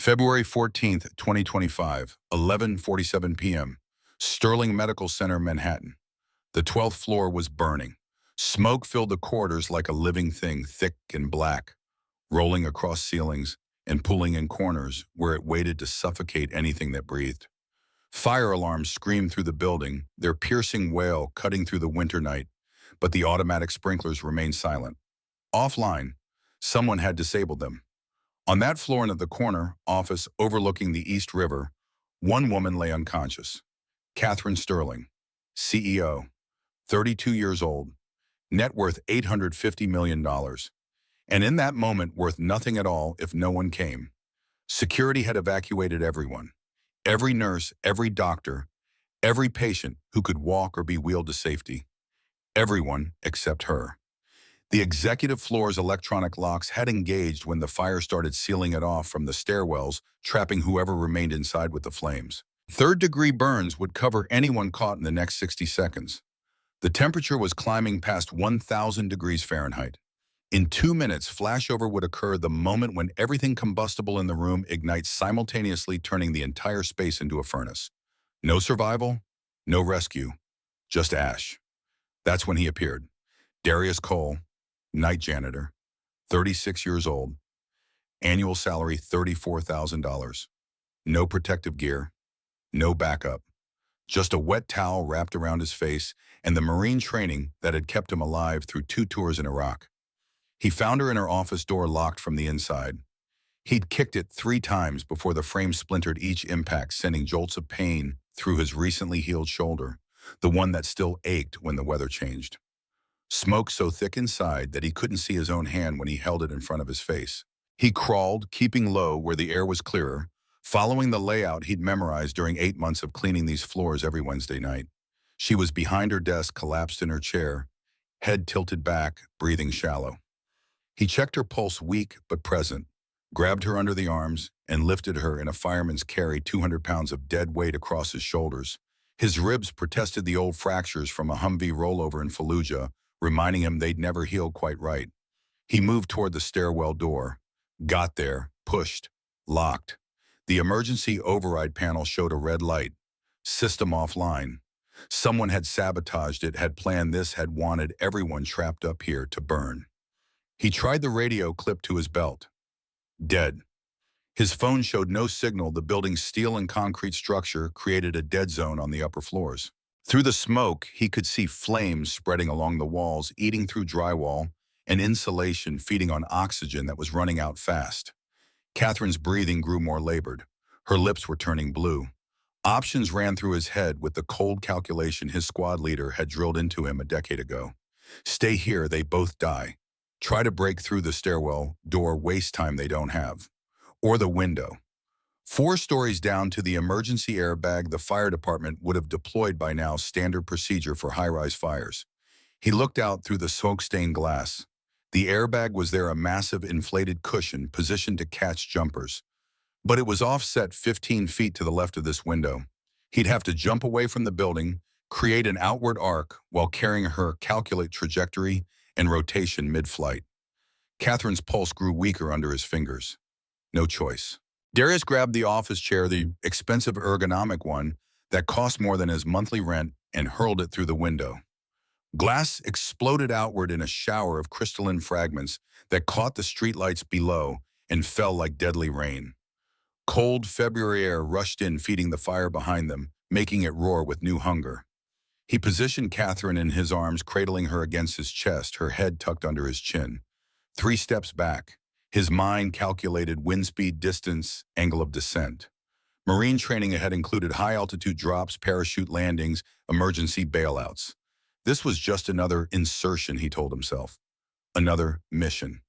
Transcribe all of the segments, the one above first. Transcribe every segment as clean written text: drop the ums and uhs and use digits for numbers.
February 14th, 2025, 11:47 p.m. Sterling Medical Center, Manhattan. The 12th floor was burning. Smoke filled the corridors like a living thing, thick and black, rolling across ceilings and pulling in corners where it waited to suffocate anything that breathed. Fire alarms screamed through the building, their piercing wail cutting through the winter night, but the automatic sprinklers remained silent. Offline, someone had disabled them. On that floor in the corner office overlooking the East River, one woman lay unconscious. Catherine Sterling, CEO, 32 years old, net worth $850 million. And in that moment, worth nothing at all if no one came. Security had evacuated everyone. Every nurse, every doctor, every patient who could walk or be wheeled to safety. Everyone except her. The executive floor's electronic locks had engaged when the fire started sealing it off from the stairwells, trapping whoever remained inside with the flames. Third-degree burns would cover anyone caught in the next 60 seconds. The temperature was climbing past 1,000 degrees Fahrenheit. In 2 minutes, flashover would occur the moment when everything combustible in the room ignites simultaneously, turning the entire space into a furnace. No survival, no rescue, just ash. That's when he appeared. Darius Cole, night janitor, 36 years old, annual salary $34,000. No protective gear, no backup, just a wet towel wrapped around his face and the Marine training that had kept him alive through 2 tours in Iraq. He found her in her office door locked from the inside. He'd kicked it 3 times before the frame splintered each impact, sending jolts of pain through his recently healed shoulder, the one that still ached when the weather changed. Smoke so thick inside that he couldn't see his own hand when he held it in front of his face. He crawled, keeping low where the air was clearer, following the layout he'd memorized during 8 months of cleaning these floors every Wednesday night. She was behind her desk, collapsed in her chair, head tilted back, breathing shallow. He checked her pulse, weak but present, grabbed her under the arms, and lifted her in a fireman's carry, 200 pounds of dead weight across his shoulders. His ribs protested the old fractures from a Humvee rollover in Fallujah, reminding him they'd never healed quite right. He moved toward the stairwell door, got there, pushed, locked. The emergency override panel showed a red light. System offline. Someone had sabotaged it, had planned this, had wanted everyone trapped up here to burn. He tried the radio clipped to his belt. Dead. His phone showed no signal. The building's steel and concrete structure created a dead zone on the upper floors. Through the smoke, he could see flames spreading along the walls, eating through drywall, and insulation feeding on oxygen that was running out fast. Catherine's breathing grew more labored. Her lips were turning blue. Options ran through his head with the cold calculation his squad leader had drilled into him a decade ago. Stay here, they both die. Try to break through the stairwell door, waste time they don't have. Or the window. 4 stories down to the emergency airbag the fire department would have deployed by now, standard procedure for high-rise fires. He looked out through the smoke-stained glass. The airbag was there, a massive inflated cushion positioned to catch jumpers. But it was offset 15 feet to the left of this window. He'd have to jump away from the building, create an outward arc while carrying her, calculate trajectory and rotation mid-flight. Catherine's pulse grew weaker under his fingers. No choice. Darius grabbed the office chair, the expensive ergonomic one that cost more than his monthly rent, and hurled it through the window. Glass exploded outward in a shower of crystalline fragments that caught the streetlights below and fell like deadly rain. Cold February air rushed in, feeding the fire behind them, making it roar with new hunger. He positioned Catherine in his arms, cradling her against his chest, her head tucked under his chin. 3 steps back. His mind calculated wind speed, distance, angle of descent. Marine training had included high-altitude drops, parachute landings, emergency bailouts. This was just another insertion, he told himself. Another mission.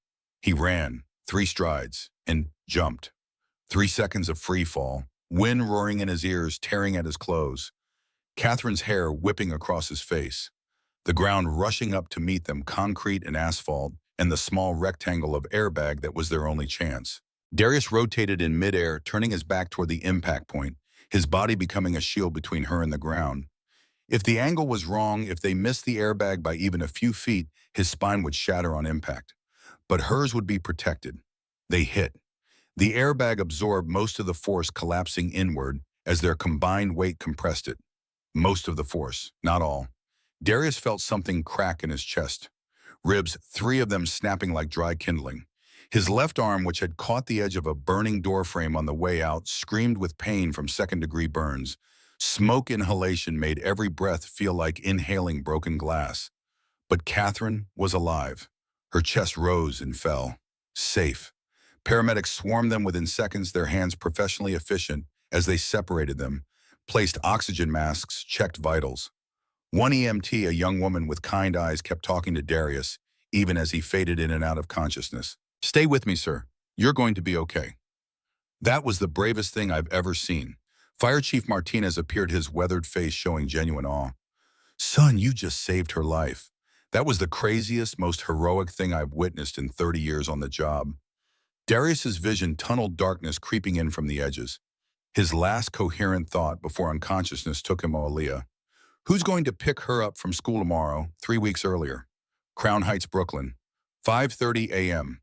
He ran 3 strides and jumped. 3 seconds of free fall, wind roaring in his ears, tearing at his clothes. Catherine's hair whipping across his face. The ground rushing up to meet them, concrete and asphalt, and the small rectangle of airbag that was their only chance. Darius rotated in midair, turning his back toward the impact point, his body becoming a shield between her and the ground. If the angle was wrong, if they missed the airbag by even a few feet, his spine would shatter on impact. But hers would be protected. They hit. The airbag absorbed most of the force, collapsing inward as their combined weight compressed it. Most of the force, not all. Darius felt something crack in his chest, ribs, three of them snapping like dry kindling. His left arm, which had caught the edge of a burning doorframe on the way out, screamed with pain from second-degree burns. Smoke inhalation made every breath feel like inhaling broken glass. But Catherine was alive. Her chest rose and fell. Safe. Paramedics swarmed them within seconds, their hands professionally efficient as they separated them, placed oxygen masks, checked vitals. One EMT, a young woman with kind eyes, kept talking to Darius, even as he faded in and out of consciousness. "Stay with me, sir. You're going to be okay." That was the bravest thing I've ever seen. Fire Chief Martinez appeared, his weathered face showing genuine awe. "Son, you just saved her life. That was the craziest, most heroic thing I've witnessed in 30 years on the job." Darius's vision tunneled, darkness creeping in from the edges. His last coherent thought before unconsciousness took him, Aaliyah. Who's going to pick her up from school tomorrow, 3 weeks earlier? Crown Heights, Brooklyn. 5:30 a.m.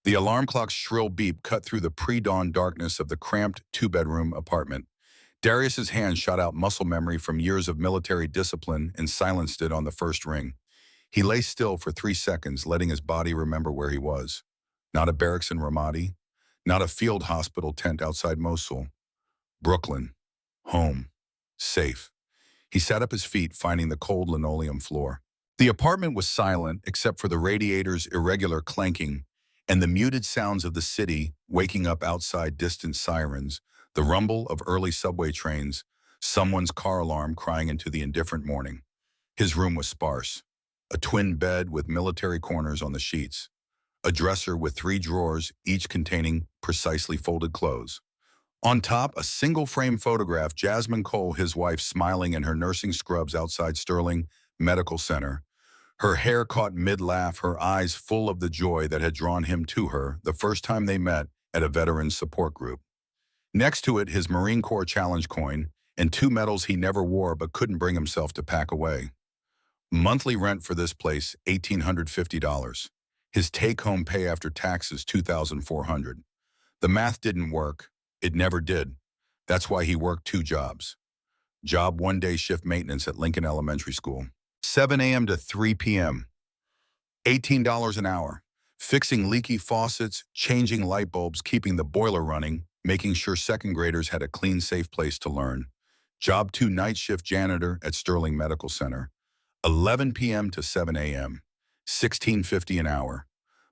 The alarm clock's shrill beep cut through the pre-dawn darkness of the cramped two-bedroom apartment. Darius's hand shot out, muscle memory from years of military discipline, and silenced it on the first ring. He lay still for 3 seconds, letting his body remember where he was. Not a barracks in Ramadi, not a field hospital tent outside Mosul. Brooklyn. Home. Safe. He sat up his feet, finding the cold linoleum floor. The apartment was silent except for the radiator's irregular clanking and the muted sounds of the city waking up outside, distant sirens, the rumble of early subway trains, someone's car alarm crying into the indifferent morning. His room was sparse. A twin bed with military corners on the sheets. A dresser with 3 drawers, each containing precisely folded clothes. On top, a single-frame photograph, Jasmine Cole, his wife, smiling in her nursing scrubs outside Sterling Medical Center. Her hair caught mid-laugh, her eyes full of the joy that had drawn him to her the first time they met at a veterans support group. Next to it, his Marine Corps Challenge coin and 2 medals he never wore but couldn't bring himself to pack away. Monthly rent for this place, $1,850. His take-home pay after taxes, $2,400. The math didn't work. It never did. That's why he worked 2 jobs. Job 1 day shift maintenance at Lincoln Elementary School. 7 a.m. to 3 p.m. $18 an hour. Fixing leaky faucets, changing light bulbs, keeping the boiler running, making sure second graders had a clean, safe place to learn. Job 2 night shift janitor at Sterling Medical Center. 11 p.m. to 7 a.m. $16.50 an hour.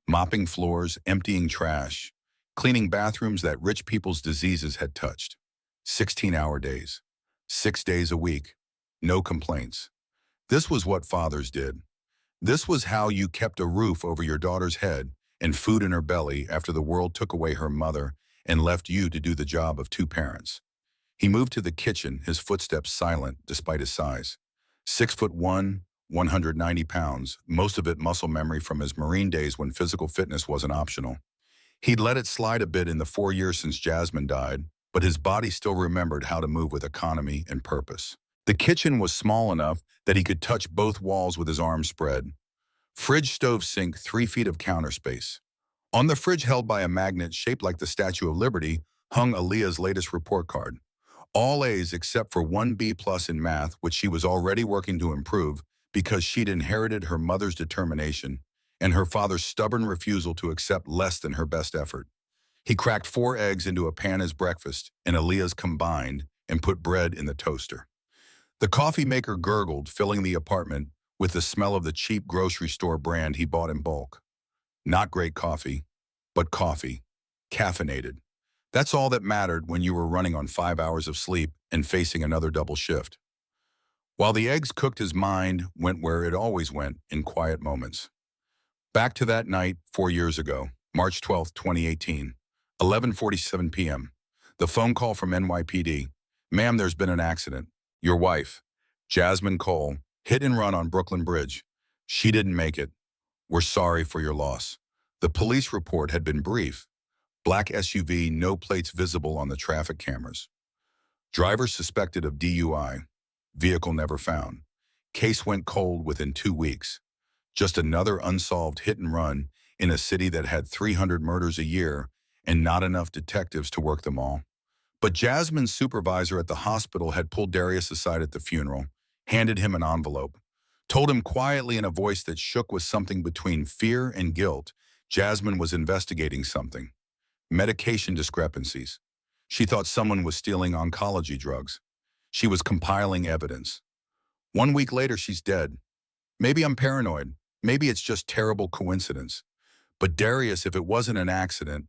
Mopping floors, emptying trash, cleaning bathrooms that rich people's diseases had touched. 16-hour days. 6 days a week. No complaints. This was what fathers did. This was how you kept a roof over your daughter's head and food in her belly after the world took away her mother and left you to do the job of 2 parents. He moved to the kitchen, his footsteps silent despite his size. 6'1", 190 pounds, most of it muscle memory from his Marine days when physical fitness wasn't optional. He'd let it slide a bit in the 4 years since Jasmine died, but his body still remembered how to move with economy and purpose. The kitchen was small enough that he could touch both walls with his arms spread. Fridge, stove, sink, 3 feet of counter space. On the fridge, held by a magnet shaped like the Statue of Liberty, hung Aaliyah's latest report card. All A's except for 1 B+ in math, which she was already working to improve because she'd inherited her mother's determination and her father's stubborn refusal to accept less than her best effort. He cracked 4 eggs into a pan as breakfast, and Aaliyah's combined, and put bread in the toaster. The coffee maker gurgled, filling the apartment with the smell of the cheap grocery store brand he bought in bulk. Not great coffee, but coffee. Caffeinated. That's all that mattered when you were running on 5 hours of sleep and facing another double shift. While the eggs cooked, his mind went where it always went, in quiet moments. Back to that night 4 years ago, March 12, 2018, 11:47 p.m. The phone call from NYPD. "Ma'am, there's been an accident. Your wife, Jasmine Cole, hit and run on Brooklyn Bridge. She didn't make it. We're sorry for your loss." The police report had been brief. Black SUV, no plates visible on the traffic cameras. Driver suspected of DUI. Vehicle never found. Case went cold within 2 weeks. Just another unsolved hit and run in a city that had 300 murders a year and not enough detectives to work them all. But Jasmine's supervisor at the hospital had pulled Darius aside at the funeral, handed him an envelope, told him quietly in a voice that shook with something between fear and guilt Jasmine was investigating something. Medication discrepancies. She thought someone was stealing oncology drugs. She was compiling evidence. 1 week later, she's dead. Maybe I'm paranoid. Maybe it's just terrible coincidence. But Darius, if it wasn't an accident,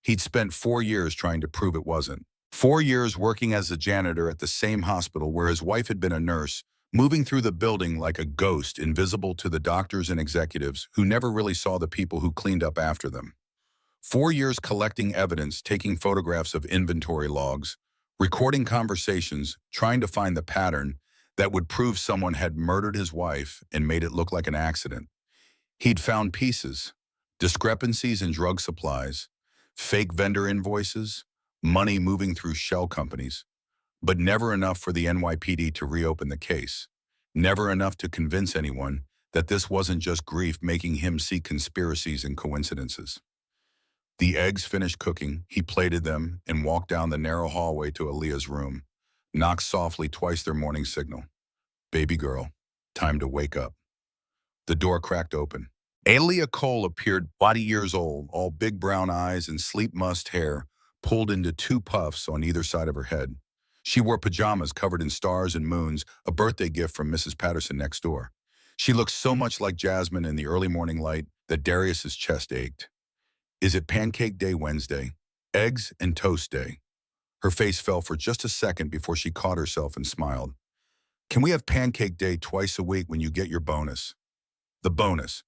he'd spent 4 years trying to prove it wasn't. 4 years working as a janitor at the same hospital where his wife had been a nurse, moving through the building like a ghost, invisible to the doctors and executives who never really saw the people who cleaned up after them. 4 years collecting evidence, taking photographs of inventory logs, recording conversations, trying to find the pattern that would prove someone had murdered his wife and made it look like an accident. He'd found pieces, discrepancies in drug supplies, fake vendor invoices, money moving through shell companies, but never enough for the NYPD to reopen the case. Never enough to convince anyone that this wasn't just grief making him see conspiracies and coincidences. The eggs finished cooking, he plated them and walked down the narrow hallway to Aaliyah's room, knocked softly twice their morning signal. Baby girl, time to wake up. The door cracked open. Aaliyah Cole appeared 40 years old, all big brown eyes and sleep-mussed hair pulled into two puffs on either side of her head. She wore pajamas covered in stars and moons, a birthday gift from Mrs. Patterson next door. She looked so much like Jasmine in the early morning light that Darius's chest ached. Is it Pancake Day Wednesday? Eggs and Toast Day? Her face fell for just a second before she caught herself and smiled. Can we have Pancake Day twice a week when you get your bonus? The bonus.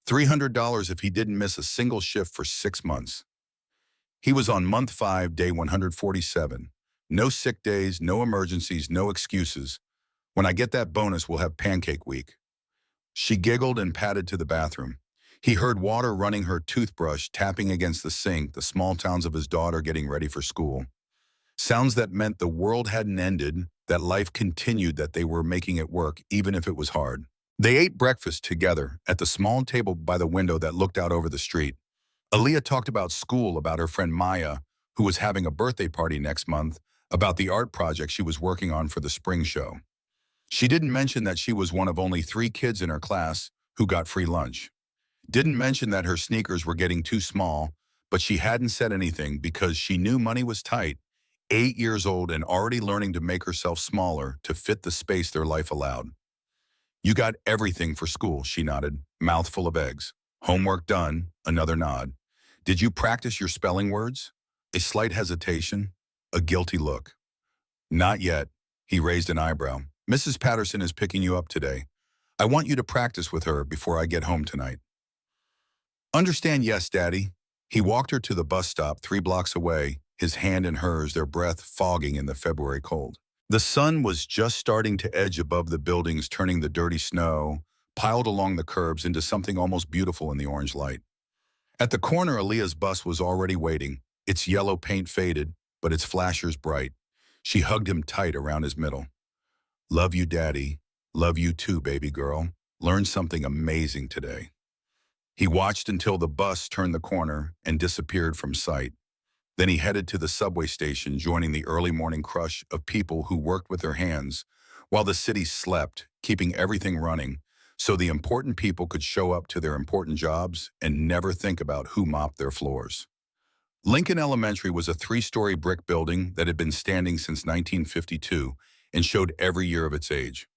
$300 if he didn't miss a single shift for 6 months. He was on month 5, day 147. No sick days, no emergencies, no excuses. When I get that bonus, we'll have Pancake Week. She giggled and padded to the bathroom. He heard water running, her toothbrush tapping against the sink, the small sounds of his daughter getting ready for school. Sounds that meant the world hadn't ended, that life continued, that they were making it work, even if it was hard. They ate breakfast together at the small table by the window that looked out over the street. Aaliyah talked about school, about her friend Maya, who was having a birthday party next month, about the art project she was working on for the spring show. She didn't mention that she was one of only 3 kids in her class who got free lunch. Didn't mention that her sneakers were getting too small, but she hadn't said anything because she knew money was tight, 8 years old and already learning to make herself smaller to fit the space their life allowed. You got everything for school, she nodded, mouthful of eggs. Homework done, another nod. Did you practice your spelling words? A slight hesitation, a guilty look. Not yet, he raised an eyebrow. Mrs. Patterson is picking you up today. I want you to practice with her before I get home tonight. Understand, yes, Daddy. He walked her to the bus stop 3 blocks away, his hand in hers, their breath fogging in the February cold. The sun was just starting to edge above the buildings, turning the dirty snow piled along the curbs into something almost beautiful in the orange light. At the corner, Aaliyah's bus was already waiting, its yellow paint faded, but its flashers bright. She hugged him tight around his middle. Love you, Daddy. Love you too, baby girl. Learned something amazing today. He watched until the bus turned the corner and disappeared from sight. Then he headed to the subway station, joining the early morning crush of people who worked with their hands while the city slept, keeping everything running so the important people could show up to their important jobs and never think about who mopped their floors. Lincoln Elementary was a 3-story brick building that had been standing since 1952 and showed every year of its age.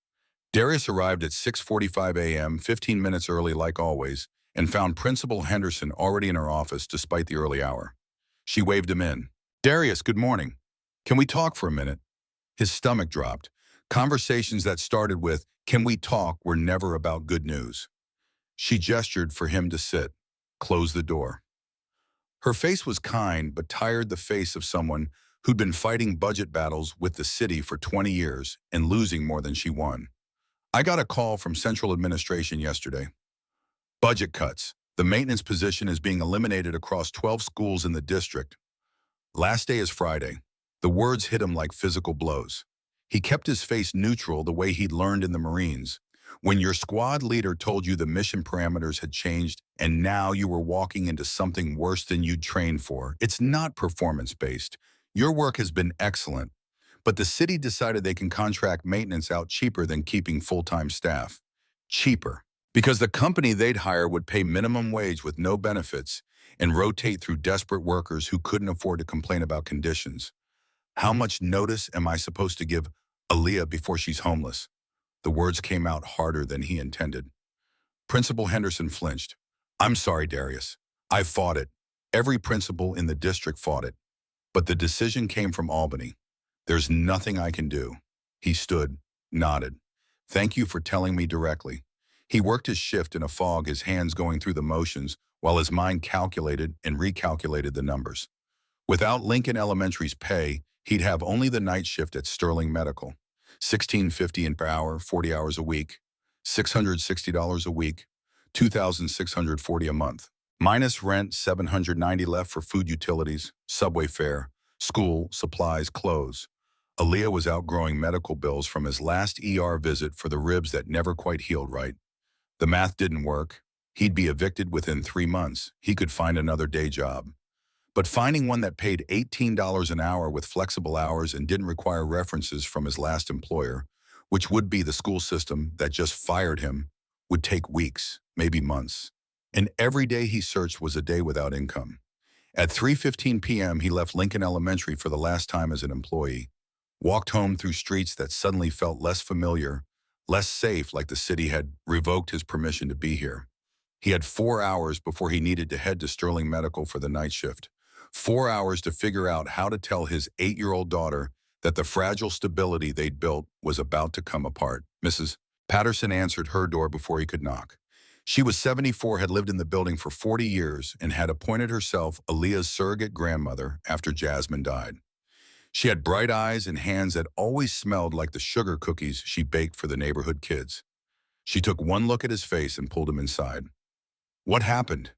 Darius arrived at 6:45 a.m., 15 minutes early like always, and found Principal Henderson already in her office despite the early hour. She waved him in. Darius, good morning. Can we talk for a minute? His stomach dropped. Conversations that started with, can we talk, were never about good news. She gestured for him to sit, closed the door. Her face was kind but tired, the face of someone who'd been fighting budget battles with the city for 20 years and losing more than she won. I got a call from Central Administration yesterday. Budget cuts. The maintenance position is being eliminated across 12 schools in the district. Last day is Friday. The words hit him like physical blows. He kept his face neutral the way he'd learned in the Marines, When your squad leader told you the mission parameters had changed and now you were walking into something worse than you'd trained for, it's not performance-based. Your work has been excellent, but the city decided they can contract maintenance out cheaper than keeping full-time staff. Cheaper. Because the company they'd hire would pay minimum wage with no benefits and rotate through desperate workers who couldn't afford to complain about conditions. How much notice am I supposed to give Aaliyah before she's homeless? The words came out harder than he intended. Principal Henderson flinched. I'm sorry, Darius. I fought it. Every principal in the district fought it. But the decision came from Albany. There's nothing I can do. He stood, nodded. Thank you for telling me directly. He worked his shift in a fog, his hands going through the motions, while his mind calculated and recalculated the numbers. Without Lincoln Elementary's pay, he'd have only the night shift at Sterling Medical. $16.50 per hour, 40 hours a week, $660 a week, $2,640 a month. Minus rent, $790 left for food, utilities, subway fare, school, supplies, clothes. Aaliyah was outgrowing medical bills from his last ER visit for the ribs that never quite healed right. The math didn't work. He'd be evicted within 3 months. He could find another day job. But finding one that paid $18 an hour with flexible hours and didn't require references from his last employer, which would be the school system that just fired him, would take weeks, maybe months. And every day he searched was a day without income. At 3:15 p.m., he left Lincoln Elementary for the last time as an employee, walked home through streets that suddenly felt less familiar, less safe, like the city had revoked his permission to be here. He had 4 hours before he needed to head to Sterling Medical for the night shift. 4 hours to figure out how to tell his 8-year-old daughter that the fragile stability they'd built was about to come apart. Mrs. Patterson answered her door before he could knock. She was 74, had lived in the building for 40 years, and had appointed herself Aaliyah's surrogate grandmother after Jasmine died. She had bright eyes and hands that always smelled like the sugar cookies she baked for the neighborhood kids. She took one look at his face and pulled him inside. What happened?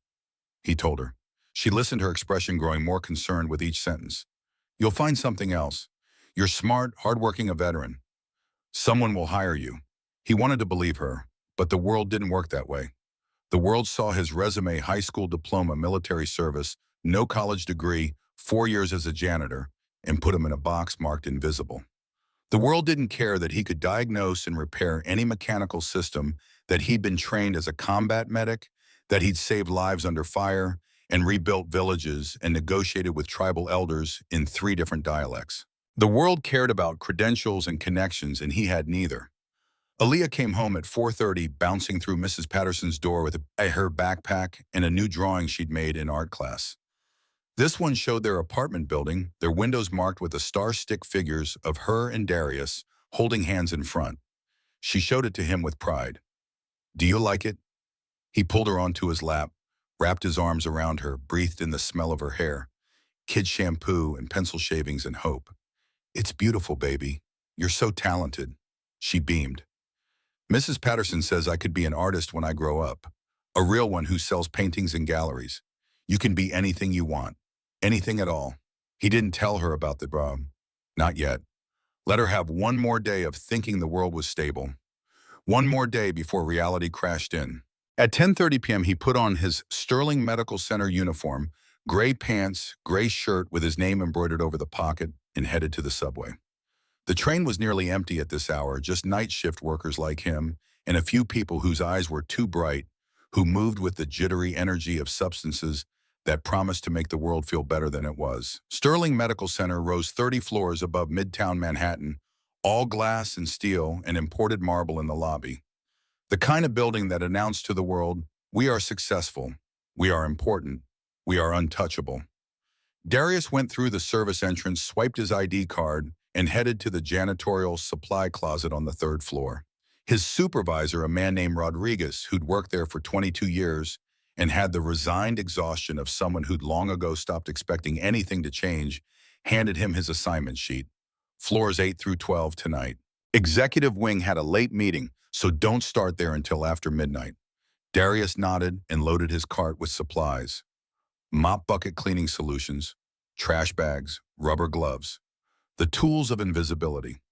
He told her. She listened, her expression growing more concerned with each sentence. You'll find something else. You're smart, hardworking, a veteran. Someone will hire you. He wanted to believe her, but the world didn't work that way. The world saw his resume, high school diploma, military service, no college degree, 4 years as a janitor, and put him in a box marked invisible. The world didn't care that he could diagnose and repair any mechanical system, that he'd been trained as a combat medic, that he'd saved lives under fire, and rebuilt villages and negotiated with tribal elders in 3 different dialects. The world cared about credentials and connections, and he had neither. Aaliyah came home at 4:30, bouncing through Mrs. Patterson's door with her backpack and a new drawing she'd made in art class. This one showed their apartment building, their windows marked with the star-stick figures of her and Darius holding hands in front. She showed it to him with pride. Do you like it? He pulled her onto his lap, wrapped his arms around her, breathed in the smell of her hair, kid shampoo and pencil shavings and hope. It's beautiful, baby. You're so talented. She beamed. Mrs. Patterson says I could be an artist when I grow up, a real one who sells paintings in galleries. You can be anything you want, anything at all. He didn't tell her about the problem. Not yet. Let her have one more day of thinking the world was stable. One more day before reality crashed in. At 10:30 p.m., he put on his Sterling Medical Center uniform, gray pants, gray shirt with his name embroidered over the pocket, and headed to the subway. The train was nearly empty at this hour, just night shift workers like him and a few people whose eyes were too bright, who moved with the jittery energy of substances that promised to make the world feel better than it was. Sterling Medical Center rose 30 floors above Midtown Manhattan, all glass and steel and imported marble in the lobby. The kind of building that announced to the world, we are successful, we are important, we are untouchable. Darius went through the service entrance, swiped his ID card, and headed to the janitorial supply closet on the 3rd floor. His supervisor, a man named Rodriguez, who'd worked there for 22 years and had the resigned exhaustion of someone who'd long ago stopped expecting anything to change, handed him his assignment sheet. Floors 8 through 12 tonight. Executive wing had a late meeting, so don't start there until after midnight. Darius nodded and loaded his cart with supplies. Mop bucket cleaning solutions, trash bags, rubber gloves. The tools of invisibility.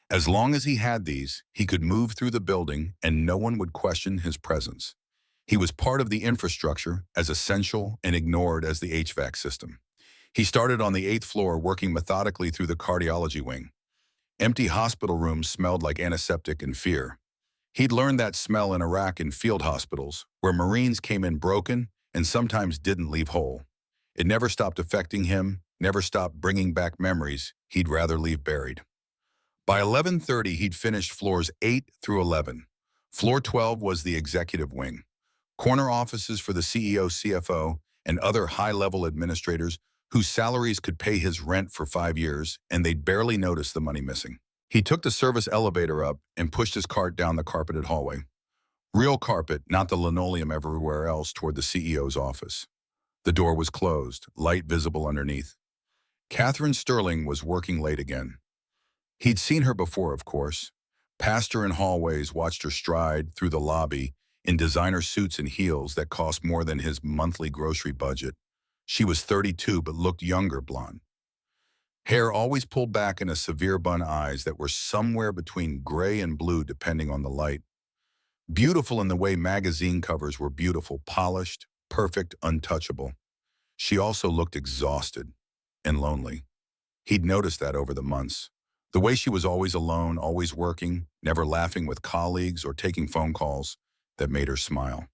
As long as he had these, he could move through the building and no one would question his presence. He was part of the infrastructure, as essential and ignored as the HVAC system. He started on the 8th floor, working methodically through the cardiology wing. Empty hospital rooms smelled like antiseptic and fear. He'd learned that smell in Iraq in field hospitals, where Marines came in broken and sometimes didn't leave whole. It never stopped affecting him, never stopped bringing back memories he'd rather leave buried. By 11:30, he'd finished floors 8 through 11. Floor 12 was the executive wing. Corner offices for the CEO, CFO, and other high-level administrators whose salaries could pay his rent for 5 years, and they'd barely notice the money missing. He took the service elevator up and pushed his cart down the carpeted hallway. Real carpet, not the linoleum everywhere else, toward the CEO's office. The door was closed, light visible underneath. Catherine Sterling was working late again. He'd seen her before, of course. Passed her in hallways, watched her stride through the lobby in designer suits and heels that cost more than his monthly grocery budget. She was 32 but looked younger, blonde. Hair always pulled back in a severe bun, eyes that were somewhere between gray and blue depending on the light. Beautiful in the way magazine covers were beautiful, polished, perfect, untouchable. She also looked exhausted and lonely. He'd noticed that over the months. The way she was always alone, always working, never laughing with colleagues or taking phone calls that made her smile.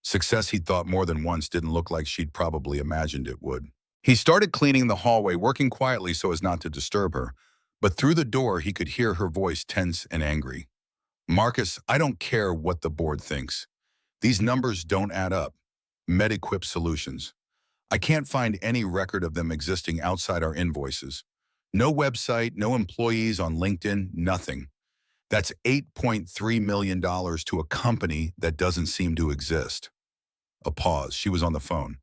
Success, he'd thought more than once, didn't look like she'd probably imagined it would. He started cleaning the hallway, working quietly so as not to disturb her, but through the door he could hear her voice, tense and angry. "Marcus, I don't care what the board thinks. These numbers don't add up. MedEquip Solutions. I can't find any record of them existing outside our invoices. No website, no employees on LinkedIn, nothing. That's $8.3 million to a company that doesn't seem to exist." A pause. She was on the phone.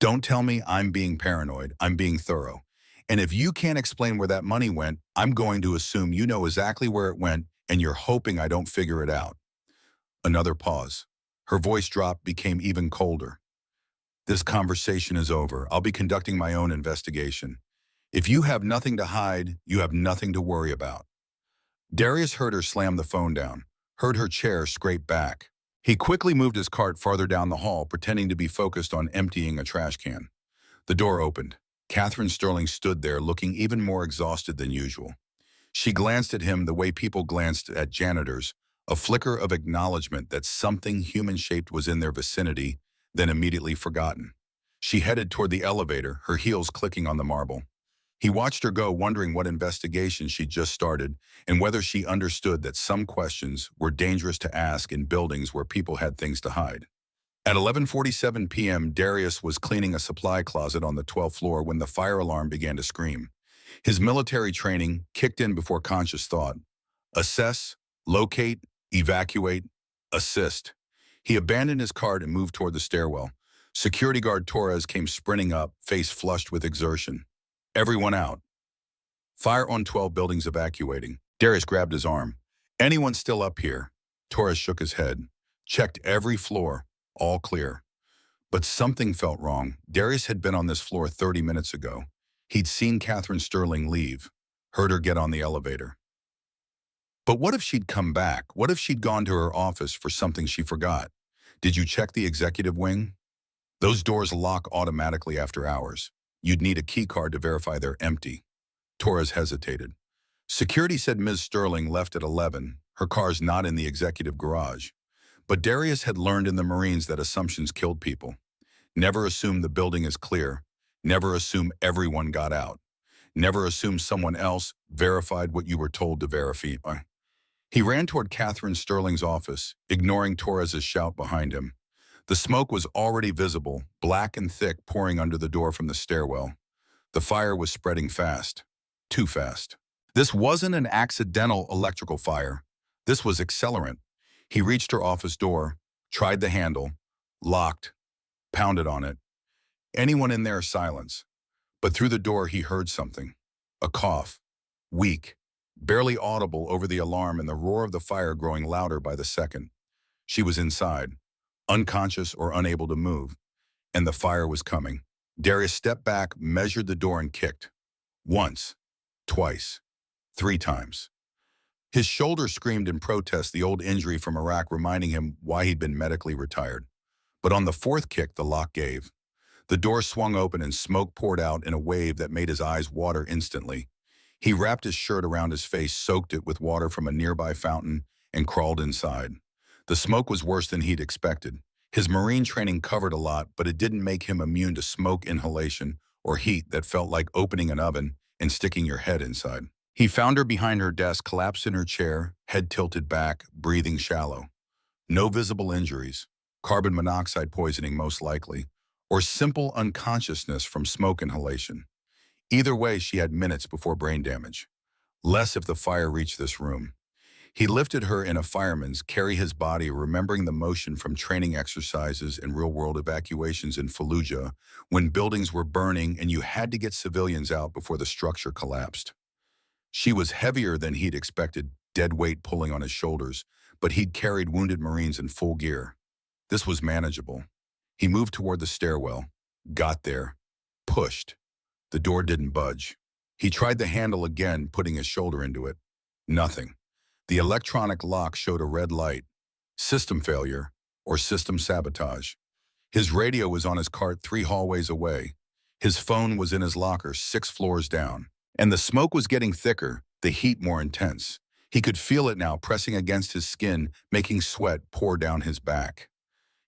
"Don't tell me I'm being paranoid. I'm being thorough. And if you can't explain where that money went, I'm going to assume you know exactly where it went and you're hoping I don't figure it out." Another pause. Her voice dropped, became even colder. "This conversation is over. I'll be conducting my own investigation. If you have nothing to hide, you have nothing to worry about." Darius heard her slam the phone down, heard her chair scrape back. He quickly moved his cart farther down the hall, pretending to be focused on emptying a trash can. The door opened. Catherine Sterling stood there, looking even more exhausted than usual. She glanced at him the way people glanced at janitors, a flicker of acknowledgement that something human-shaped was in their vicinity, then immediately forgotten. She headed toward the elevator, her heels clicking on the marble. He watched her go, wondering what investigation she'd just started and whether she understood that some questions were dangerous to ask in buildings where people had things to hide. At 11:47 p.m., Darius was cleaning a supply closet on the 12th floor when the fire alarm began to scream. His military training kicked in before conscious thought. Assess, locate, evacuate, assist. He abandoned his cart and moved toward the stairwell. Security guard Torres came sprinting up, face flushed with exertion. "Everyone out. Fire on 12 buildings evacuating." Darius grabbed his arm. "Anyone still up here?" Torres shook his head. "Checked every floor. All clear." But something felt wrong. Darius had been on this floor 30 minutes ago. He'd seen Catherine Sterling leave, heard her get on the elevator. But what if she'd come back? What if she'd gone to her office for something she forgot? "Did you check the executive wing?" "Those doors lock automatically after hours. You'd need a key card to verify they're empty." Torres hesitated. "Security said Ms. Sterling left at 11. Her car's not in the executive garage." But Darius had learned in the Marines that assumptions killed people. Never assume the building is clear. Never assume everyone got out. Never assume someone else verified what you were told to verify. He ran toward Catherine Sterling's office, ignoring Torres's shout behind him. The smoke was already visible, black and thick, pouring under the door from the stairwell. The fire was spreading fast. Too fast. This wasn't an accidental electrical fire. This was accelerant. He reached her office door, tried the handle, locked, pounded on it. Anyone in there? Silence. But through the door he heard something. A cough. Weak. Barely audible over the alarm and the roar of the fire growing louder by the second. She was inside, unconscious or unable to move, and the fire was coming. Darius stepped back, measured the door and kicked. Once. Twice. 3 times. His shoulder screamed in protest, the old injury from Iraq reminding him why he'd been medically retired. But on the fourth kick, the lock gave. The door swung open and smoke poured out in a wave that made his eyes water instantly. He wrapped his shirt around his face, soaked it with water from a nearby fountain, and crawled inside. The smoke was worse than he'd expected. His Marine training covered a lot, but it didn't make him immune to smoke inhalation or heat that felt like opening an oven and sticking your head inside. He found her behind her desk, collapsed in her chair, head tilted back, breathing shallow. No visible injuries, carbon monoxide poisoning most likely, or simple unconsciousness from smoke inhalation. Either way, she had minutes before brain damage. Less if the fire reached this room. He lifted her in a fireman's, carry his body, remembering the motion from training exercises and real-world evacuations in Fallujah when buildings were burning and you had to get civilians out before the structure collapsed. She was heavier than he'd expected, dead weight pulling on his shoulders, but he'd carried wounded Marines in full gear. This was manageable. He moved toward the stairwell, got there, pushed. The door didn't budge. He tried the handle again, putting his shoulder into it. Nothing. The electronic lock showed a red light. System failure or system sabotage. His radio was on his cart 3 hallways away. His phone was in his locker 6 floors down. And the smoke was getting thicker, the heat more intense. He could feel it now pressing against his skin, making sweat pour down his back.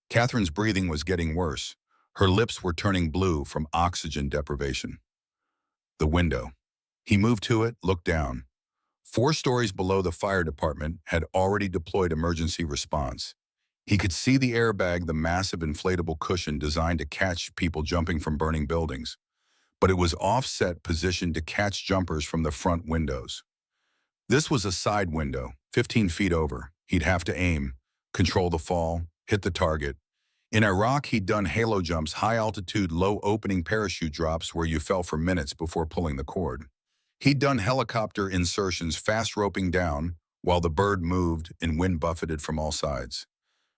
Catherine's breathing was getting worse. Her lips were turning blue from oxygen deprivation. The window. He moved to it, looked down. 4 stories below, the fire department had already deployed emergency response. He could see the airbag, the massive inflatable cushion designed to catch people jumping from burning buildings. But it was offset, positioned to catch jumpers from the front windows. This was a side window, 15 feet over. He'd have to aim, control the fall, hit the target. In Iraq, he'd done halo jumps, high-altitude, low-opening parachute drops where you fell for minutes before pulling the cord. He'd done helicopter insertions, fast roping down, while the bird moved and wind buffeted from all sides.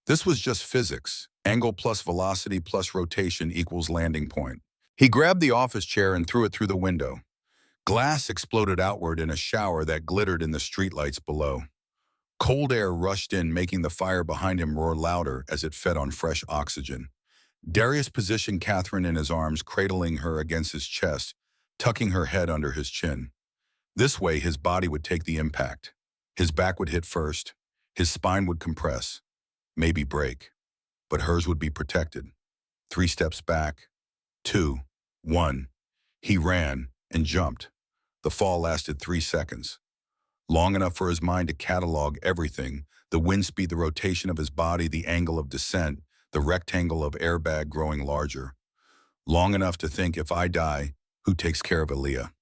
This was just physics. Angle plus velocity plus rotation equals landing point. He grabbed the office chair and threw it through the window. Glass exploded outward in a shower that glittered in the streetlights below. Cold air rushed in, making the fire behind him roar louder as it fed on fresh oxygen. Darius positioned Catherine in his arms, cradling her against his chest, tucking her head under his chin. This way, his body would take the impact. His back would hit first. His spine would compress, maybe break. But hers would be protected. 3 steps back. 2. 1. He ran and jumped. The fall lasted 3 seconds. Long enough for his mind to catalog everything: the wind speed, the rotation of his body, the angle of descent, the rectangle of airbag growing larger. Long enough to think, if I die, who takes care of Aaliyah?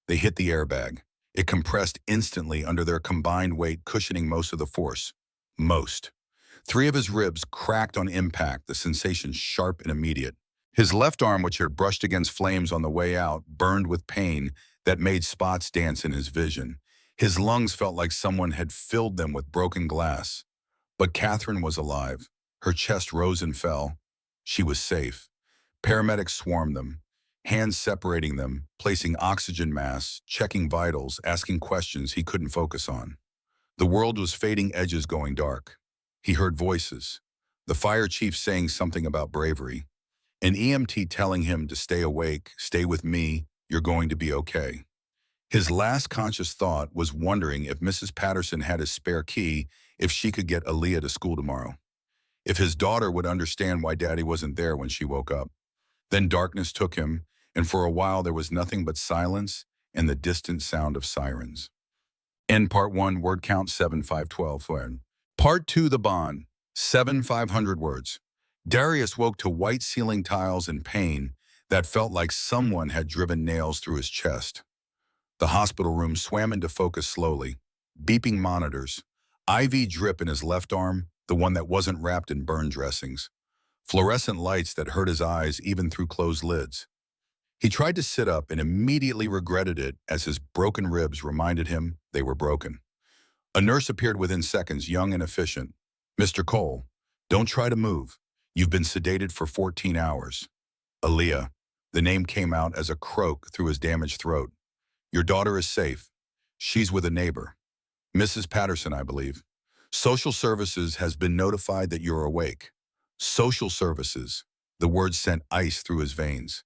They hit the airbag. It compressed instantly under their combined weight, cushioning most of the force. Most. 3 of his ribs cracked on impact, the sensation sharp and immediate. His left arm, which had brushed against flames on the way out, burned with pain that made spots dance in his vision. His lungs felt like someone had filled them with broken glass. But Catherine was alive. Her chest rose and fell. She was safe. Paramedics swarmed them, hands separating them, placing oxygen masks, checking vitals, asking questions he couldn't focus on. The world was fading, edges going dark. He heard voices. The fire chief saying something about bravery. An EMT telling him to stay awake, stay with me, you're going to be okay. His last conscious thought was wondering if Mrs. Patterson had his spare key, if she could get Aaliyah to school tomorrow. If his daughter would understand why Daddy wasn't there when she woke up. Then darkness took him, and for a while there was nothing but silence and the distant sound of sirens. End Part 1, word count 7512. Part 2, the bond, 500 words. Darius woke to white ceiling tiles and pain that felt like someone had driven nails through his chest. The hospital room swam into focus slowly. Beeping monitors. IV drip in his left arm, the one that wasn't wrapped in burn dressings. Fluorescent lights that hurt his eyes even through closed lids. He tried to sit up and immediately regretted it as his broken ribs reminded him they were broken. A nurse appeared within seconds, young and efficient. "Mr. Cole, don't try to move. You've been sedated for 14 hours. Aaliyah." The name came out as a croak through his damaged throat. "Your daughter is safe. She's with a neighbor." Mrs. Patterson, I believe. Social services has been notified that you're awake. Social services. The word sent ice through his veins.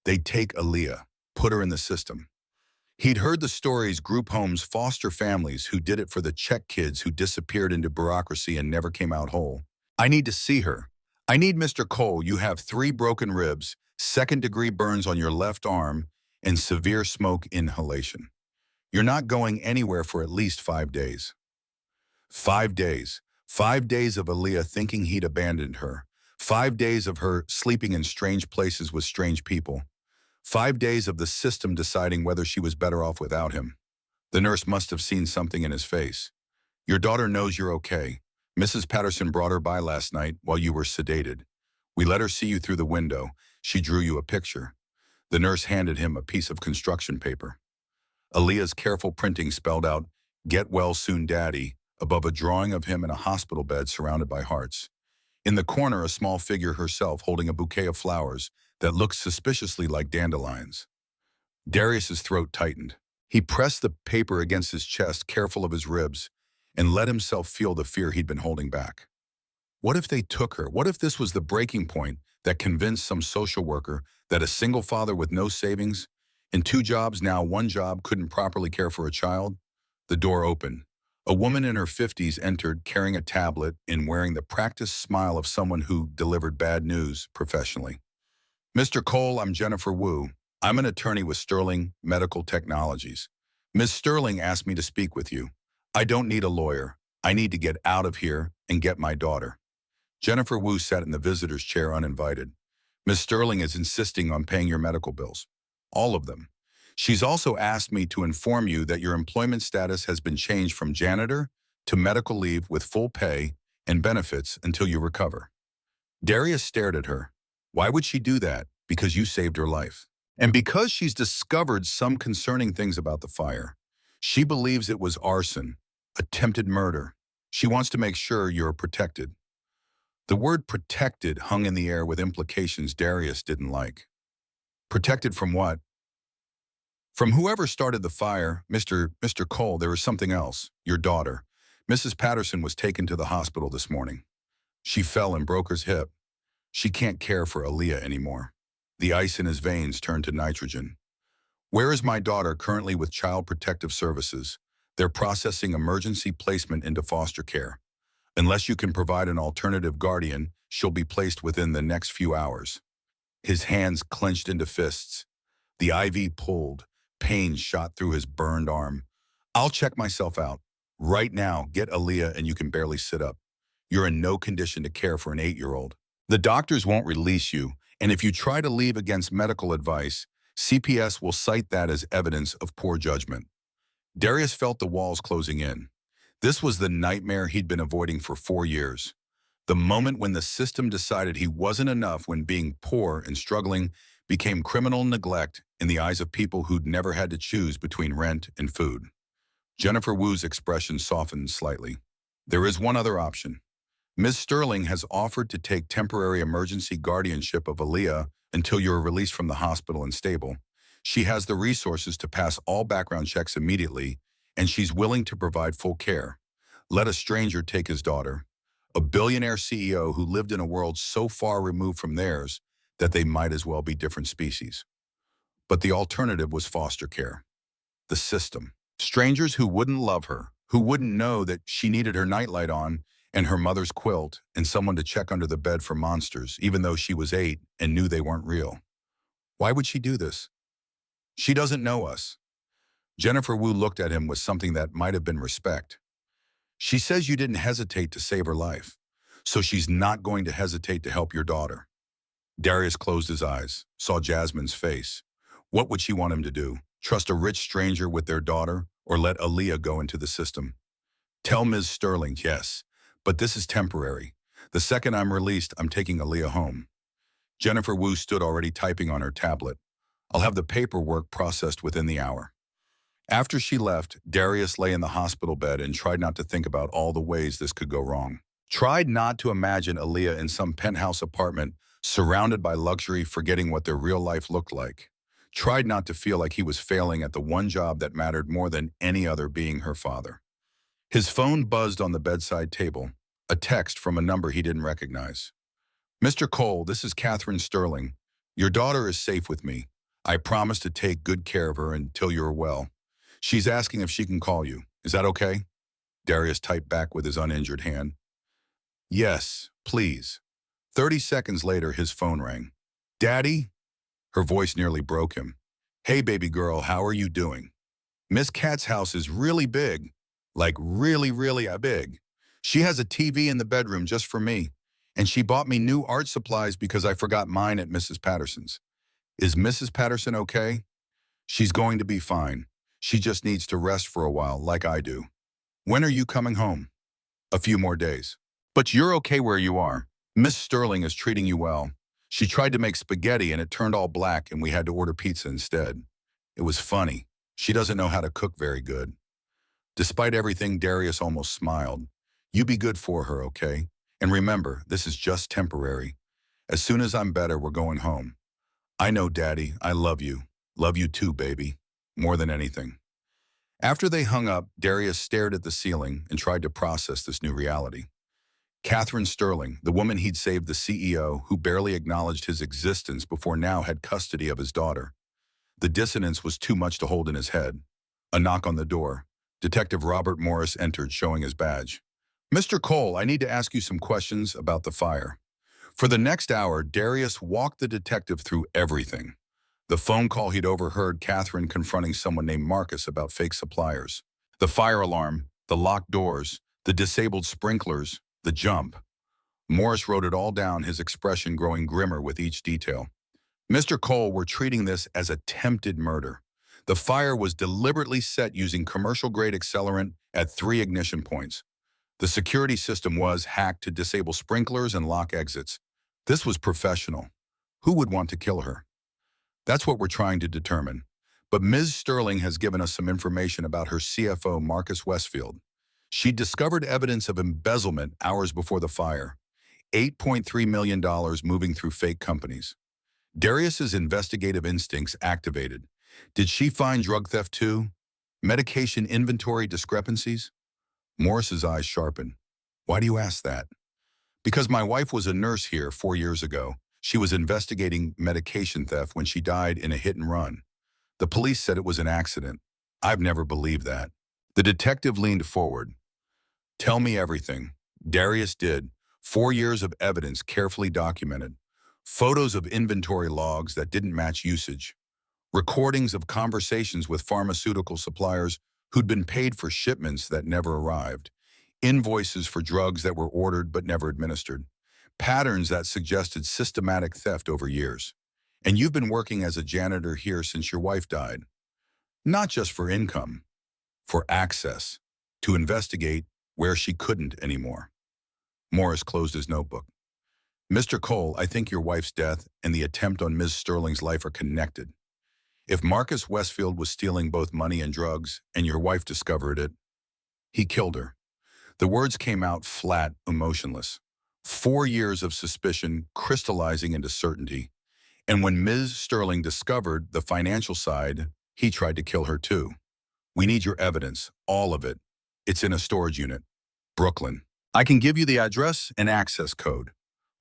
They'd take Aaliyah, put her in the system. He'd heard the stories, group homes, foster families who did it for the Czech kids who disappeared into bureaucracy and never came out whole. I need to see her. I need Mr. Cole. You have 3 broken ribs, second-degree burns on your left arm, and severe smoke inhalation. You're not going anywhere for at least 5 days. 5 days. 5 days of Aaliyah thinking he'd abandoned her. 5 days of her sleeping in strange places with strange people. 5 days of the system deciding whether she was better off without him. The nurse must have seen something in his face. Your daughter knows you're okay. Mrs. Patterson brought her by last night while you were sedated. We let her see you through the window. She drew you a picture. The nurse handed him a piece of construction paper. Aaliyah's careful printing spelled out, "Get well soon, Daddy," above a drawing of him in a hospital bed surrounded by hearts. In the corner, a small figure herself holding a bouquet of flowers that looked suspiciously like dandelions. Darius's throat tightened. He pressed the paper against his chest, careful of his ribs, and let himself feel the fear he'd been holding back. What if they took her? What if this was the breaking point that convinced some social worker that a single father with no savings, and 2 jobs, now 1 job, couldn't properly care for a child? The door opened. A woman in her 50s entered, carrying a tablet and wearing the practiced smile of someone who delivered bad news professionally. Mr. Cole, I'm Jennifer Wu. I'm an attorney with Sterling Medical Technologies. Ms. Sterling asked me to speak with you. I don't need a lawyer. I need to get out of here and get my daughter. Jennifer Wu sat in the visitor's chair uninvited. Ms. Sterling is insisting on paying your medical bills. All of them. She's also asked me to inform you that your employment status has been changed from janitor to medical leave with full pay and benefits until you recover. Darius stared at her. Why would she do that? Because you saved her life. And because she's discovered some concerning things about the fire. She believes it was arson, attempted murder. She wants to make sure you're protected. The word protected hung in the air with implications Darius didn't like. Protected from what? From whoever started the fire, Mr. Cole. There is something else. Your daughter. Mrs. Patterson was taken to the hospital this morning. She fell and broke her hip. She can't care for Aaliyah anymore. The ice in his veins turned to nitrogen. Where is my daughter currently with Child Protective Services? They're processing emergency placement into foster care. Unless you can provide an alternative guardian, she'll be placed within the next few hours. His hands clenched into fists. The IV pulled. Pain shot through his burned arm. I'll check myself out. Right now, get Aaliyah and you can barely sit up. You're in no condition to care for an 8-year-old. The doctors won't release you, and if you try to leave against medical advice, CPS will cite that as evidence of poor judgment. Darius felt the walls closing in. This was the nightmare he'd been avoiding for 4 years. The moment when the system decided he wasn't enough, when being poor and struggling became criminal neglect in the eyes of people who'd never had to choose between rent and food. Jennifer Wu's expression softened slightly. There is one other option. Ms. Sterling has offered to take temporary emergency guardianship of Aaliyah until you're released from the hospital and stable. She has the resources to pass all background checks immediately, and she's willing to provide full care. Let a stranger take his daughter. A billionaire CEO who lived in a world so far removed from theirs that they might as well be different species. But the alternative was foster care. The system. Strangers who wouldn't love her, who wouldn't know that she needed her nightlight on and her mother's quilt and someone to check under the bed for monsters, even though she was 8 and knew they weren't real. Why would she do this? She doesn't know us. Jennifer Wu looked at him with something that might have been respect. She says you didn't hesitate to save her life, so she's not going to hesitate to help your daughter. Darius closed his eyes, saw Jasmine's face. What would she want him to do? Trust a rich stranger with their daughter, or let Aaliyah go into the system? Tell Ms. Sterling, yes, but this is temporary. The second I'm released, I'm taking Aaliyah home. Jennifer Wu stood already typing on her tablet. I'll have the paperwork processed within the hour. After she left, Darius lay in the hospital bed and tried not to think about all the ways this could go wrong. Tried not to imagine Aaliyah in some penthouse apartment, surrounded by luxury, forgetting what their real life looked like. Tried not to feel like he was failing at the one job that mattered more than any other, being her father. His phone buzzed on the bedside table, a text from a number he didn't recognize. Mr. Cole, this is Catherine Sterling. Your daughter is safe with me. I promise to take good care of her until you're well. She's asking if she can call you. Is that okay? Darius typed back with his uninjured hand. Yes, please. 30 seconds later, his phone rang. Daddy? Her voice nearly broke him. Hey, baby girl, how are you doing? Miss Cat's house is really big. Like really big. She has a TV in the bedroom just for me. And she bought me new art supplies because I forgot mine at Mrs. Patterson's. Is Mrs. Patterson okay? She's going to be fine. She just needs to rest for a while, like I do. When are you coming home? A few more days. But you're okay where you are. Miss Sterling is treating you well. She tried to make spaghetti and it turned all black and we had to order pizza instead. It was funny. She doesn't know how to cook very good. Despite everything, Darius almost smiled. You be good for her, okay? And remember, this is just temporary. As soon as I'm better, we're going home. I know, Daddy. I love you. Love you too, baby. More than anything. After they hung up, Darius stared at the ceiling and tried to process this new reality. Catherine Sterling, the woman he'd saved, the CEO, who barely acknowledged his existence before now had custody of his daughter. The dissonance was too much to hold in his head. A knock on the door. Detective Robert Morris entered, showing his badge. Mr. Cole, I need to ask you some questions about the fire. For the next hour, Darius walked the detective through everything. The phone call he'd overheard Catherine confronting someone named Marcus about fake suppliers. The fire alarm, the locked doors, the disabled sprinklers, the jump. Morris wrote it all down, his expression growing grimmer with each detail. Mr. Cole, we're treating this as attempted murder. The fire was deliberately set using commercial-grade accelerant at 3 ignition points. The security system was hacked to disable sprinklers and lock exits. This was professional. Who would want to kill her? That's what we're trying to determine. But Ms. Sterling has given us some information about her CFO, Marcus Westfield. She discovered evidence of embezzlement hours before the fire. $8.3 million moving through fake companies. Darius's investigative instincts activated. Did she find drug theft too? Medication inventory discrepancies? Morris's eyes sharpened. Why do you ask that? Because my wife was a nurse here 4 years ago. She was investigating medication theft when she died in a hit and run. The police said it was an accident. I've never believed that. The detective leaned forward. Tell me everything. Darius did. 4 years of evidence carefully documented. Photos of inventory logs that didn't match usage. Recordings of conversations with pharmaceutical suppliers who'd been paid for shipments that never arrived. Invoices for drugs that were ordered but never administered. Patterns that suggested systematic theft over years. And you've been working as a janitor here since your wife died. Not just for income, for access, to investigate where she couldn't anymore. Morris closed his notebook. Mr. Cole, I think your wife's death and the attempt on Ms. Sterling's life are connected. If Marcus Westfield was stealing both money and drugs, and your wife discovered it, he killed her. The words came out flat, emotionless. 4 years of suspicion crystallizing into certainty. And when Ms. Sterling discovered the financial side, he tried to kill her too. We need your evidence, all of it. It's in a storage unit. Brooklyn. I can give you the address and access code.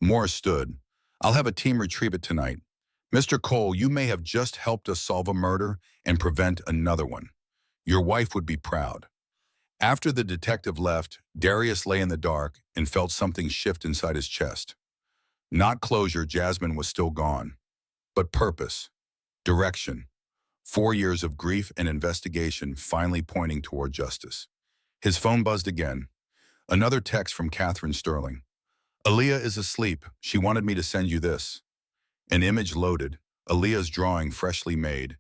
Morris stood. I'll have a team retrieve it tonight. Mr. Cole, you may have just helped us solve a murder and prevent another one. Your wife would be proud. After the detective left, Darius lay in the dark and felt something shift inside his chest. Not closure, Jasmine was still gone. But purpose, direction. 4 years of grief and investigation finally pointing toward justice. His phone buzzed again. Another text from Catherine Sterling. Aaliyah is asleep. She wanted me to send you this. An image loaded, Aaliyah's drawing freshly made.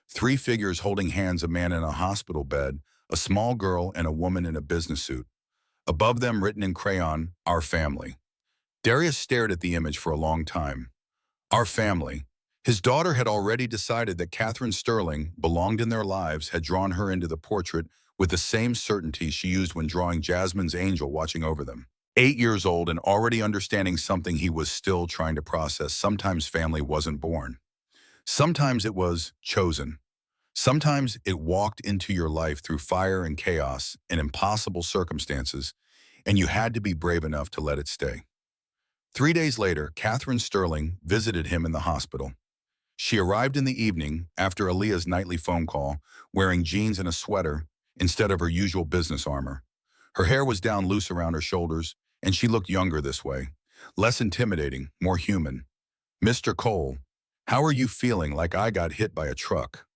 3 figures holding hands, a man in a hospital bed, a small girl, and a woman in a business suit. Above them, written in crayon, Our Family. Darius stared at the image for a long time. Our family. His daughter had already decided that Catherine Sterling belonged in their lives, had drawn her into the portrait with the same certainty she used when drawing Jasmine's angel watching over them. 8 years old and already understanding something he was still trying to process. Sometimes family wasn't born. Sometimes it was chosen. Sometimes it walked into your life through fire and chaos and impossible circumstances, and you had to be brave enough to let it stay. 3 days later, Catherine Sterling visited him in the hospital. She arrived in the evening after Aaliyah's nightly phone call, wearing jeans and a sweater instead of her usual business armor. Her hair was down loose around her shoulders, and she looked younger this way. Less intimidating, more human. "Mr. Cole, how are you feeling? Like I got hit by a truck.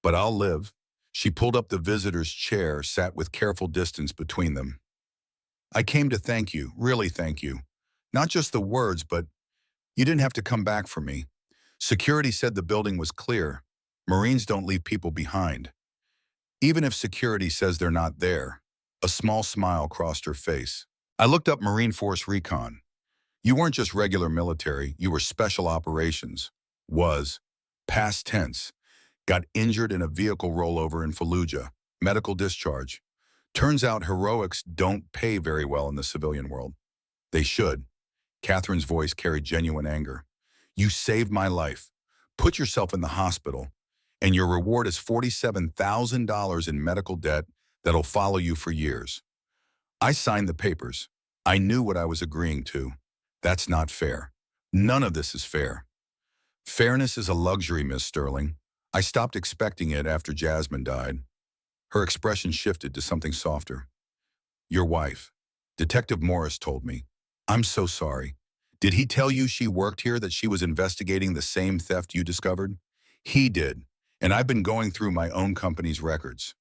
But I'll live." She pulled up the visitor's chair, sat with careful distance between them. "I came to thank you, really thank you. Not just the words, but you didn't have to come back for me. Security said the building was clear. Marines don't leave people behind. Even if security says they're not there." A small smile crossed her face. "I looked up Marine Force Recon. You weren't just regular military, you were special operations." Was. Past tense. Got injured in a vehicle rollover in Fallujah. Medical discharge. Turns out heroics don't pay very well in the civilian world. They should. Catherine's voice carried genuine anger. "You saved my life. Put yourself in the hospital, and your reward is $47,000 in medical debt that'll follow you for years." I signed the papers. I knew what I was agreeing to. That's not fair. None of this is fair. Fairness is a luxury, Miss Sterling. I stopped expecting it after Jasmine died. Her expression shifted to something softer. "Your wife. Detective Morris told me. I'm so sorry. Did he tell you she worked here, that she was investigating the same theft you discovered?" "He did, and I've been going through my own company's records."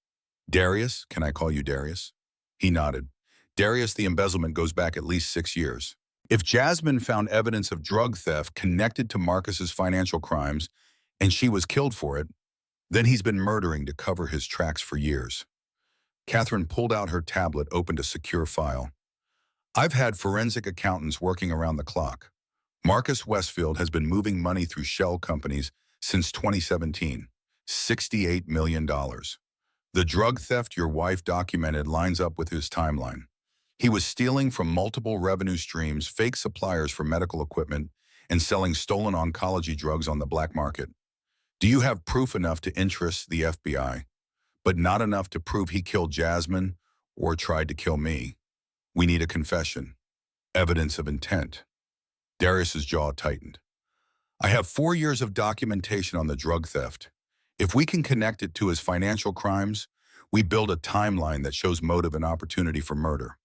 "Darius, can I call you Darius?" He nodded. "Darius, the embezzlement goes back at least 6 years. If Jasmine found evidence of drug theft connected to Marcus's financial crimes and she was killed for it, then he's been murdering to cover his tracks for years." Catherine pulled out her tablet, opened a secure file. "I've had forensic accountants working around the clock. Marcus Westfield has been moving money through shell companies since 2017. $68 million. The drug theft your wife documented lines up with his timeline. He was stealing from multiple revenue streams, fake suppliers for medical equipment, and selling stolen oncology drugs on the black market. Do you have proof enough to interest the FBI, but not enough to prove he killed Jasmine or tried to kill me? We need a confession. Evidence of intent." Darius's jaw tightened. "I have 4 years of documentation on the drug theft. If we can connect it to his financial crimes, we build a timeline that shows motive and opportunity for murder."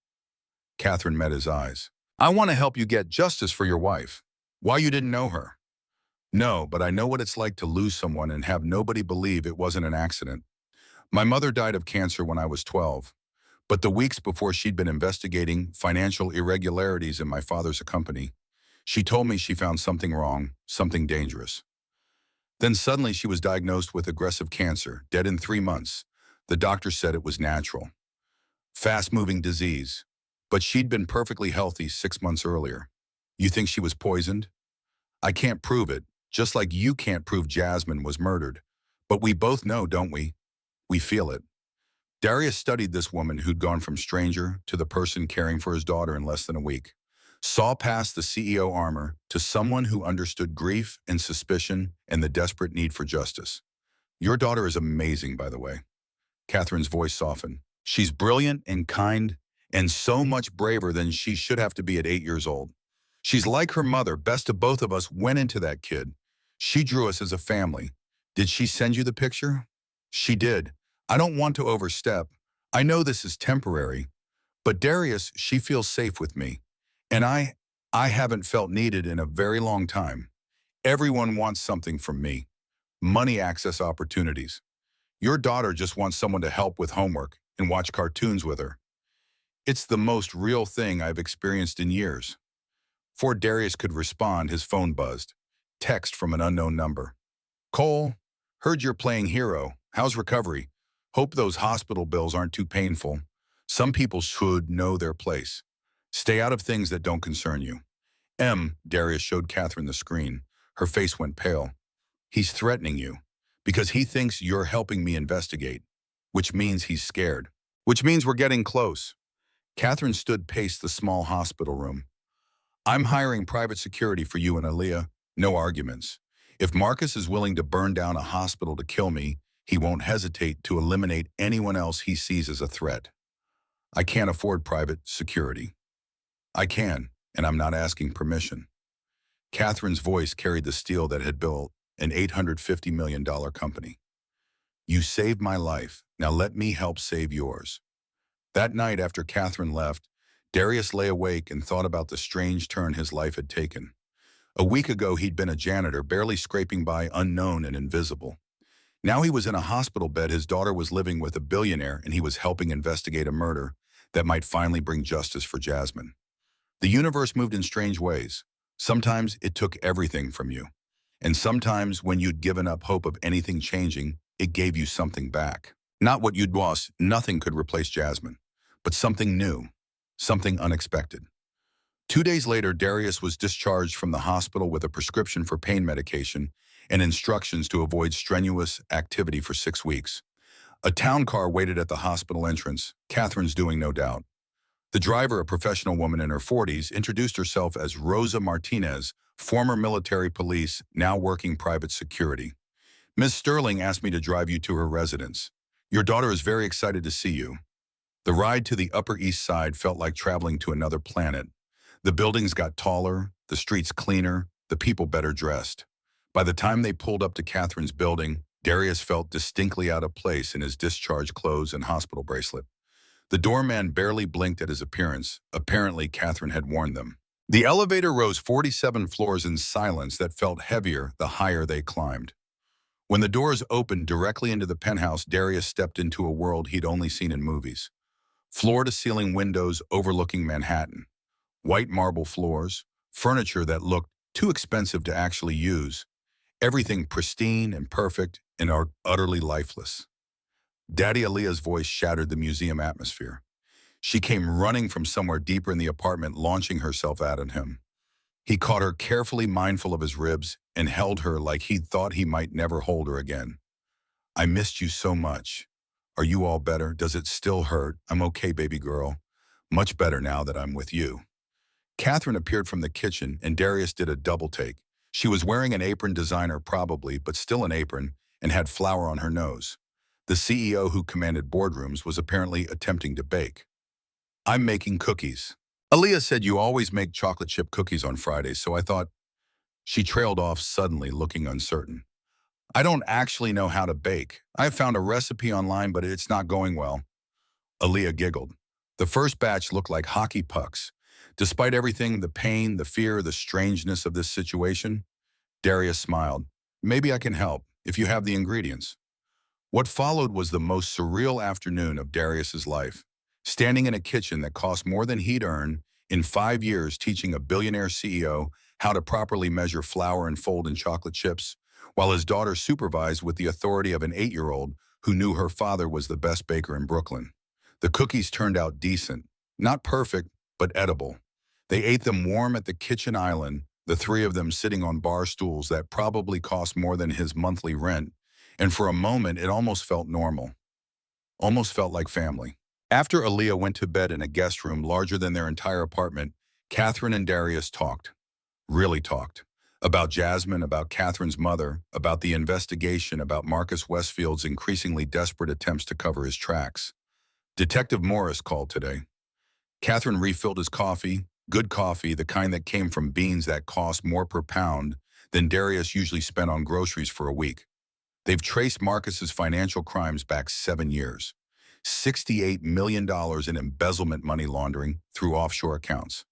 Catherine met his eyes. "I want to help you get justice for your wife. Why, you didn't know her?" "No, but I know what it's like to lose someone and have nobody believe it wasn't an accident. My mother died of cancer when I was 12, but the weeks before she'd been investigating financial irregularities in my father's company, she told me she found something wrong, something dangerous. Then suddenly she was diagnosed with aggressive cancer, dead in 3 months. The doctor said it was natural. Fast-moving disease. But she'd been perfectly healthy 6 months earlier. You think she was poisoned? I can't prove it, just like you can't prove Jasmine was murdered. But we both know, don't we? We feel it." Darius studied this woman who'd gone from stranger to the person caring for his daughter in less than a week. Saw past the CEO armor to someone who understood grief and suspicion and the desperate need for justice. "Your daughter is amazing, by the way." Catherine's voice softened. "She's brilliant and kind and so much braver than she should have to be at 8 years old. She's like her mother. Best of both of us went into that kid. She drew us as a family. Did she send you the picture?" "She did. I don't want to overstep. I know this is temporary. But Darius, she feels safe with me. And I haven't felt needed in a very long time. Everyone wants something from me. Money, access, opportunities. Your daughter just wants someone to help with homework and watch cartoons with her. It's the most real thing I've experienced in years." Before Darius could respond, his phone buzzed. Text from an unknown number. "Cole, heard you're playing hero. How's recovery? Hope those hospital bills aren't too painful. Some people should know their place. Stay out of things that don't concern you." Darius showed Catherine the screen. Her face went pale. "He's threatening you because he thinks you're helping me investigate, which means he's scared, which means we're getting close." Catherine stood paced the small hospital room. "I'm hiring private security for you and Aaliyah. No arguments. If Marcus is willing to burn down a hospital to kill me, He won't hesitate to eliminate anyone else he sees as a threat. I can't afford private security. I can, and I'm not asking permission. Catherine's voice carried the steel that had built an $850 million company. You saved my life. Now let me help save yours. That night after Catherine left, Darius lay awake and thought about the strange turn his life had taken. A week ago, he'd been a janitor, barely scraping by, unknown and invisible. Now he was in a hospital bed, his daughter was living with a billionaire, and he was helping investigate a murder that might finally bring justice for Jasmine. The universe moved in strange ways. Sometimes it took everything from you. And sometimes when you'd given up hope of anything changing, it gave you something back. Not what you'd lost, nothing could replace Jasmine, but something new, something unexpected. 2 days later, Darius was discharged from the hospital with a prescription for pain medication and instructions to avoid strenuous activity for 6 weeks. A town car waited at the hospital entrance, Catherine's doing no doubt. The driver, a professional woman in her 40s, introduced herself as Rosa Martinez, former military police, now working private security. Ms. Sterling asked me to drive you to her residence. Your daughter is very excited to see you. The ride to the Upper East Side felt like traveling to another planet. The buildings got taller, the streets cleaner, the people better dressed. By the time they pulled up to Catherine's building, Darius felt distinctly out of place in his discharge clothes and hospital bracelet. The doorman barely blinked at his appearance. Apparently, Catherine had warned them. The elevator rose 47 floors in silence that felt heavier the higher they climbed. When the doors opened directly into the penthouse, Darius stepped into a world he'd only seen in movies. Floor-to-ceiling windows overlooking Manhattan. White marble floors, furniture that looked too expensive to actually use. Everything pristine and perfect and utterly lifeless. Daddy Aaliyah's voice shattered the museum atmosphere. She came running from somewhere deeper in the apartment, launching herself at him. He caught her carefully, mindful of his ribs, and held her like he'd thought he might never hold her again. I missed you so much. Are you all better? Does it still hurt? I'm okay, baby girl. Much better now that I'm with you. Catherine appeared from the kitchen, and Darius did a double take. She was wearing an apron, designer probably, but still an apron, and had flour on her nose. The CEO who commanded boardrooms was apparently attempting to bake. I'm making cookies. Aaliyah said you always make chocolate chip cookies on Fridays, so I thought. She trailed off suddenly, looking uncertain. I don't actually know how to bake. I found a recipe online, but it's not going well. Aaliyah giggled. The first batch looked like hockey pucks. Despite everything, the pain, the fear, the strangeness of this situation, Darius smiled. Maybe I can help, if you have the ingredients. What followed was the most surreal afternoon of Darius's life. Standing in a kitchen that cost more than he'd earned in 5 years, teaching a billionaire CEO how to properly measure flour and fold in chocolate chips, while his daughter supervised with the authority of an 8-year-old who knew her father was the best baker in Brooklyn. The cookies turned out decent, not perfect, but edible. They ate them warm at the kitchen island, the three of them sitting on bar stools that probably cost more than his monthly rent, and for a moment it almost felt normal. Almost felt like family. After Aaliyah went to bed in a guest room larger than their entire apartment, Catherine and Darius talked. Really talked. About Jasmine, about Catherine's mother, about the investigation, about Marcus Westfield's increasingly desperate attempts to cover his tracks. Detective Morris called today. Catherine refilled his coffee, good coffee, the kind that came from beans that cost more per pound than Darius usually spent on groceries for a week. They've traced Marcus's financial crimes back 7 years. $68 million in embezzlement money laundering through offshore accounts.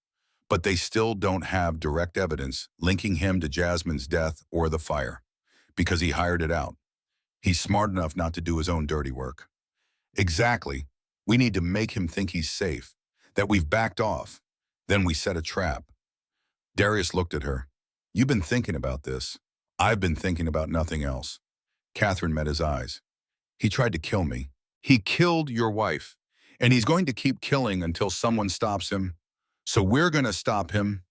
But they still don't have direct evidence linking him to Jasmine's death or the fire, because he hired it out. He's smart enough not to do his own dirty work. Exactly. We need to make him think he's safe, that we've backed off. Then we set a trap. Darius looked at her. You've been thinking about this. I've been thinking about nothing else. Catherine met his eyes. He tried to kill me. He killed your wife, and he's going to keep killing until someone stops him. So we're going to stop him.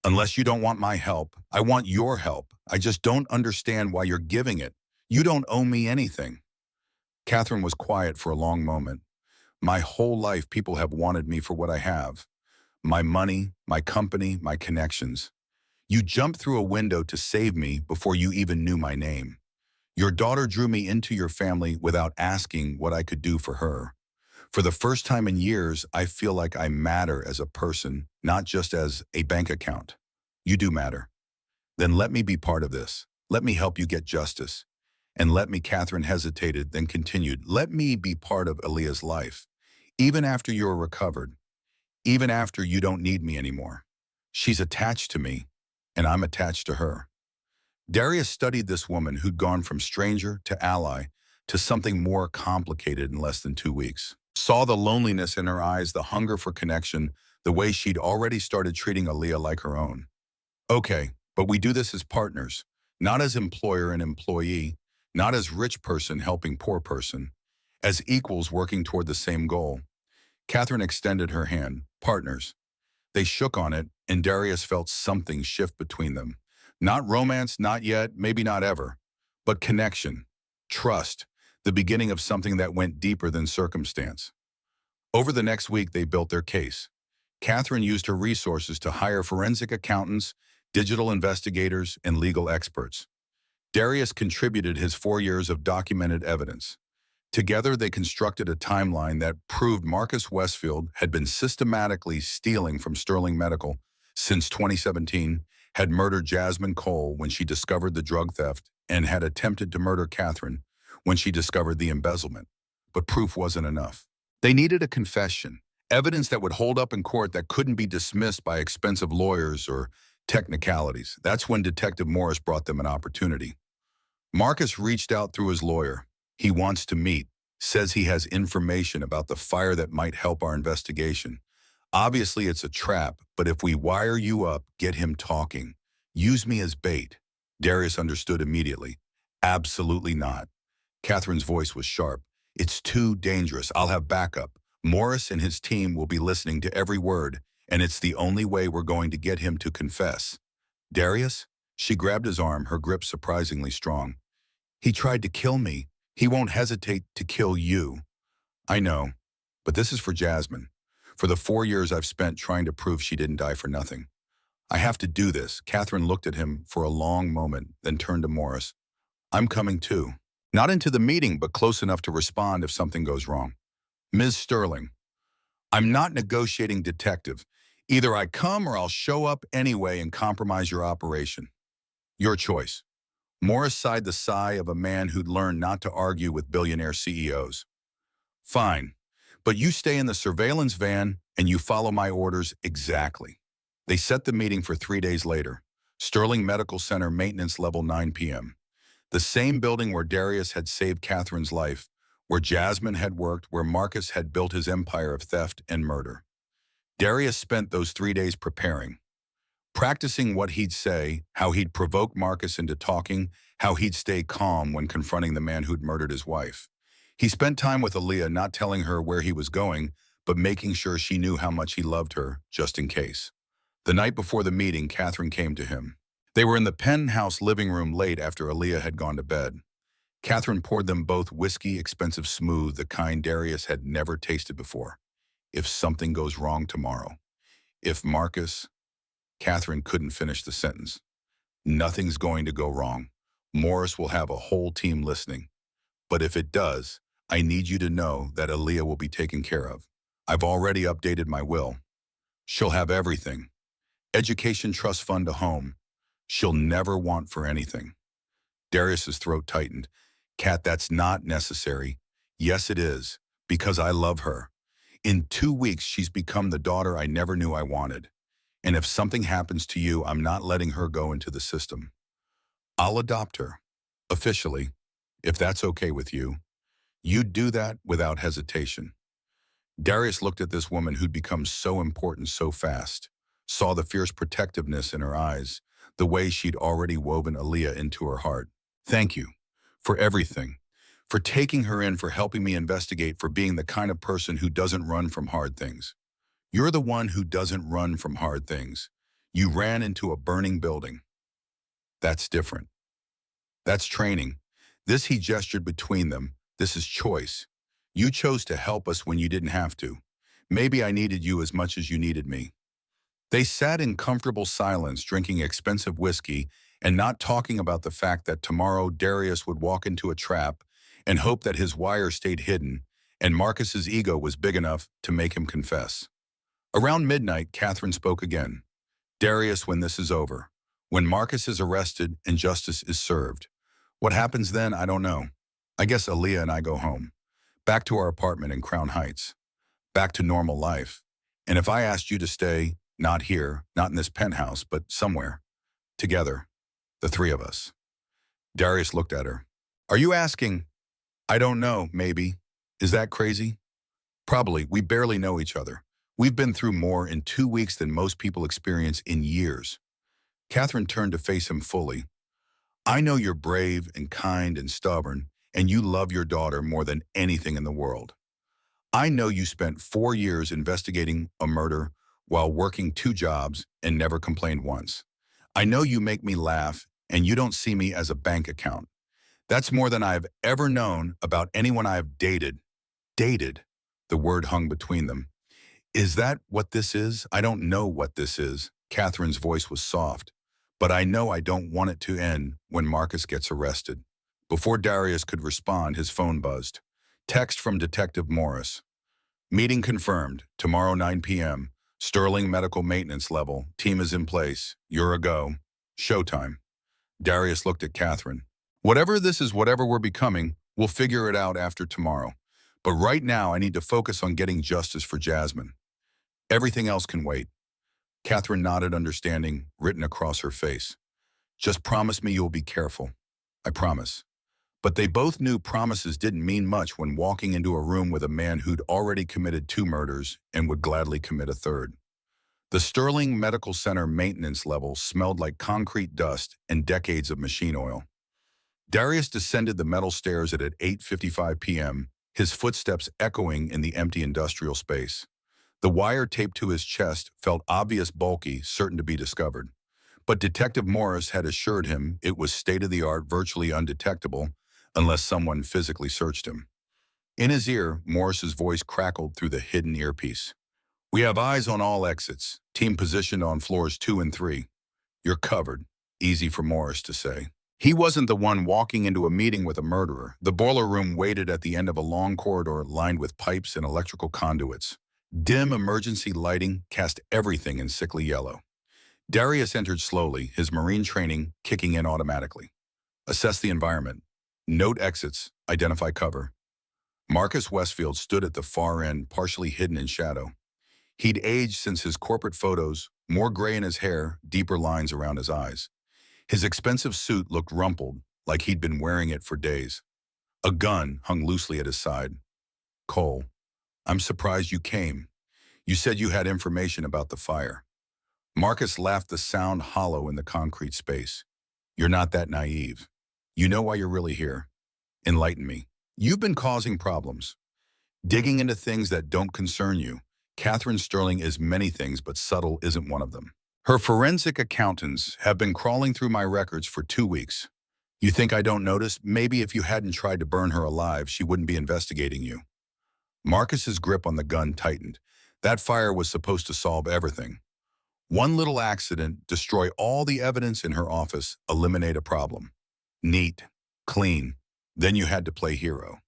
Unless you don't want my help, I want your help. I just don't understand why you're giving it. You don't owe me anything. Catherine was quiet for a long moment. My whole life, people have wanted me for what I have. My money, my company, my connections. You jumped through a window to save me before you even knew my name. Your daughter drew me into your family without asking what I could do for her. For the first time in years, I feel like I matter as a person, not just as a bank account. You do matter. Then let me be part of this. Let me help you get justice. And let me, Catherine hesitated, then continued, let me be part of Aaliyah's life. Even after you're recovered, even after you don't need me anymore. She's attached to me, and I'm attached to her. Darius studied this woman who'd gone from stranger to ally to something more complicated in less than 2 weeks. Saw the loneliness in her eyes, the hunger for connection, the way she'd already started treating Aaliyah like her own. Okay, but we do this as partners, not as employer and employee, not as rich person helping poor person, as equals working toward the same goal. Catherine extended her hand. Partners. They shook on it, and Darius felt something shift between them. Not romance, not yet, maybe not ever, but connection, trust, the beginning of something that went deeper than circumstance. Over the next week, they built their case. Catherine used her resources to hire forensic accountants, digital investigators, and legal experts. Darius contributed his 4 years of documented evidence. Together, they constructed a timeline that proved Marcus Westfield had been systematically stealing from Sterling Medical since 2017, had murdered Jasmine Cole when she discovered the drug theft, and had attempted to murder Catherine when she discovered the embezzlement. But proof wasn't enough. They needed a confession, evidence that would hold up in court that couldn't be dismissed by expensive lawyers or technicalities. That's when Detective Morris brought them an opportunity. Marcus reached out through his lawyer. He wants to meet, says he has information about the fire that might help our investigation. Obviously, it's a trap, but if we wire you up, get him talking. Use me as bait. Darius understood immediately. Absolutely not. Catherine's voice was sharp. It's too dangerous. I'll have backup. Morris and his team will be listening to every word, and it's the only way we're going to get him to confess. Darius? She grabbed his arm, her grip surprisingly strong. He tried to kill me. He won't hesitate to kill you. I know, but this is for Jasmine. For the 4 years I've spent trying to prove she didn't die for nothing. I have to do this. Catherine looked at him for a long moment, then turned to Morris. I'm coming too. Not into the meeting, but close enough to respond if something goes wrong. Ms. Sterling, I'm not negotiating detective. Either I come or I'll show up anyway and compromise your operation. Your choice. Morris sighed the sigh of a man who'd learned not to argue with billionaire CEOs. Fine, but you stay in the surveillance van and you follow my orders exactly. They set the meeting for 3 days later. Sterling Medical Center, maintenance level 9 p.m. The same building where Darius had saved Catherine's life, where Jasmine had worked, where Marcus had built his empire of theft and murder. Darius spent those 3 days preparing. Practicing what he'd say, how he'd provoke Marcus into talking, how he'd stay calm when confronting the man who'd murdered his wife. He spent time with Aaliyah, not telling her where he was going, but making sure she knew how much he loved her, just in case. The night before the meeting, Catherine came to him. They were in the penthouse living room late after Aaliyah had gone to bed. Catherine poured them both whiskey, expensive smooth, the kind Darius had never tasted before. If something goes wrong tomorrow. If Marcus... Catherine couldn't finish the sentence. Nothing's going to go wrong. Morris will have a whole team listening. But if it does, I need you to know that Aaliyah will be taken care of. I've already updated my will. She'll have everything. Education trust fund to home. She'll never want for anything. Darius's throat tightened. Cat, that's not necessary. Yes, it is, because I love her. In 2 weeks, she's become the daughter I never knew I wanted. And if something happens to you, I'm not letting her go into the system. I'll adopt her, officially, if that's okay with you. You'd do that without hesitation. Darius looked at this woman who'd become so important so fast, saw the fierce protectiveness in her eyes, the way she'd already woven Aaliyah into her heart. Thank you for everything, for taking her in, for helping me investigate, for being the kind of person who doesn't run from hard things. You're the one who doesn't run from hard things. You ran into a burning building. That's different. That's training. This, he gestured between them. This is choice. You chose to help us when you didn't have to. Maybe I needed you as much as you needed me. They sat in comfortable silence, drinking expensive whiskey and not talking about the fact that tomorrow Darius would walk into a trap and hope that his wire stayed hidden, and Marcus's ego was big enough to make him confess. Around midnight, Catherine spoke again. Darius, when this is over, when Marcus is arrested and justice is served. What happens then, I don't know. I guess Aaliyah and I go home. Back to our apartment in Crown Heights. Back to normal life. And if I asked you to stay, not here, not in this penthouse, but somewhere, together, the three of us. Darius looked at her. Are you asking? I don't know, maybe. Is that crazy? Probably. We barely know each other. We've been through more in 2 weeks than most people experience in years. Catherine turned to face him fully. I know you're brave and kind and stubborn, and you love your daughter more than anything in the world. I know you spent 4 years investigating a murder while working 2 jobs and never complained once. I know you make me laugh, and you don't see me as a bank account. That's more than I've ever known about anyone I've dated. Dated. The word hung between them. Is that what this is? I don't know what this is. Catherine's voice was soft. But I know I don't want it to end when Marcus gets arrested. Before Darius could respond, his phone buzzed. Text from Detective Morris. Meeting confirmed. Tomorrow 9 p.m. Sterling medical maintenance level. Team is in place. You're a go. Showtime. Darius looked at Catherine. Whatever this is, whatever we're becoming, we'll figure it out after tomorrow. But right now, I need to focus on getting justice for Jasmine. Everything else can wait. Catherine nodded, understanding written across her face. Just promise me you'll be careful. I promise. But they both knew promises didn't mean much when walking into a room with a man who'd already committed 2 murders and would gladly commit a third. The Sterling Medical Center maintenance level smelled like concrete dust and decades of machine oil. Darius descended the metal stairs at 8:55 p.m., his footsteps echoing in the empty industrial space. The wire taped to his chest felt obvious, bulky, certain to be discovered. But Detective Morris had assured him it was state-of-the-art, virtually undetectable, unless someone physically searched him. In his ear, Morris's voice crackled through the hidden earpiece. We have eyes on all exits, team positioned on floors 2 and 3. You're covered. Easy for Morris to say. He wasn't the one walking into a meeting with a murderer. The boiler room waited at the end of a long corridor lined with pipes and electrical conduits. Dim emergency lighting cast everything in sickly yellow. Darius entered slowly, his marine training kicking in automatically. Assess the environment. Note exits. Identify cover. Marcus Westfield stood at the far end, partially hidden in shadow. He'd aged since his corporate photos, more gray in his hair, deeper lines around his eyes. His expensive suit looked rumpled, like he'd been wearing it for days. A gun hung loosely at his side. Cole, I'm surprised you came. You said you had information about the fire. Marcus laughed, the sound hollow in the concrete space. You're not that naive. You know why you're really here. Enlighten me. You've been causing problems. Digging into things that don't concern you. Catherine Sterling is many things, but subtle isn't one of them. Her forensic accountants have been crawling through my records for 2 weeks. You think I don't notice? Maybe if you hadn't tried to burn her alive, she wouldn't be investigating you. Marcus's grip on the gun tightened. That fire was supposed to solve everything. One little accident, destroy all the evidence in her office, eliminate a problem. Neat, clean. Then you had to play hero.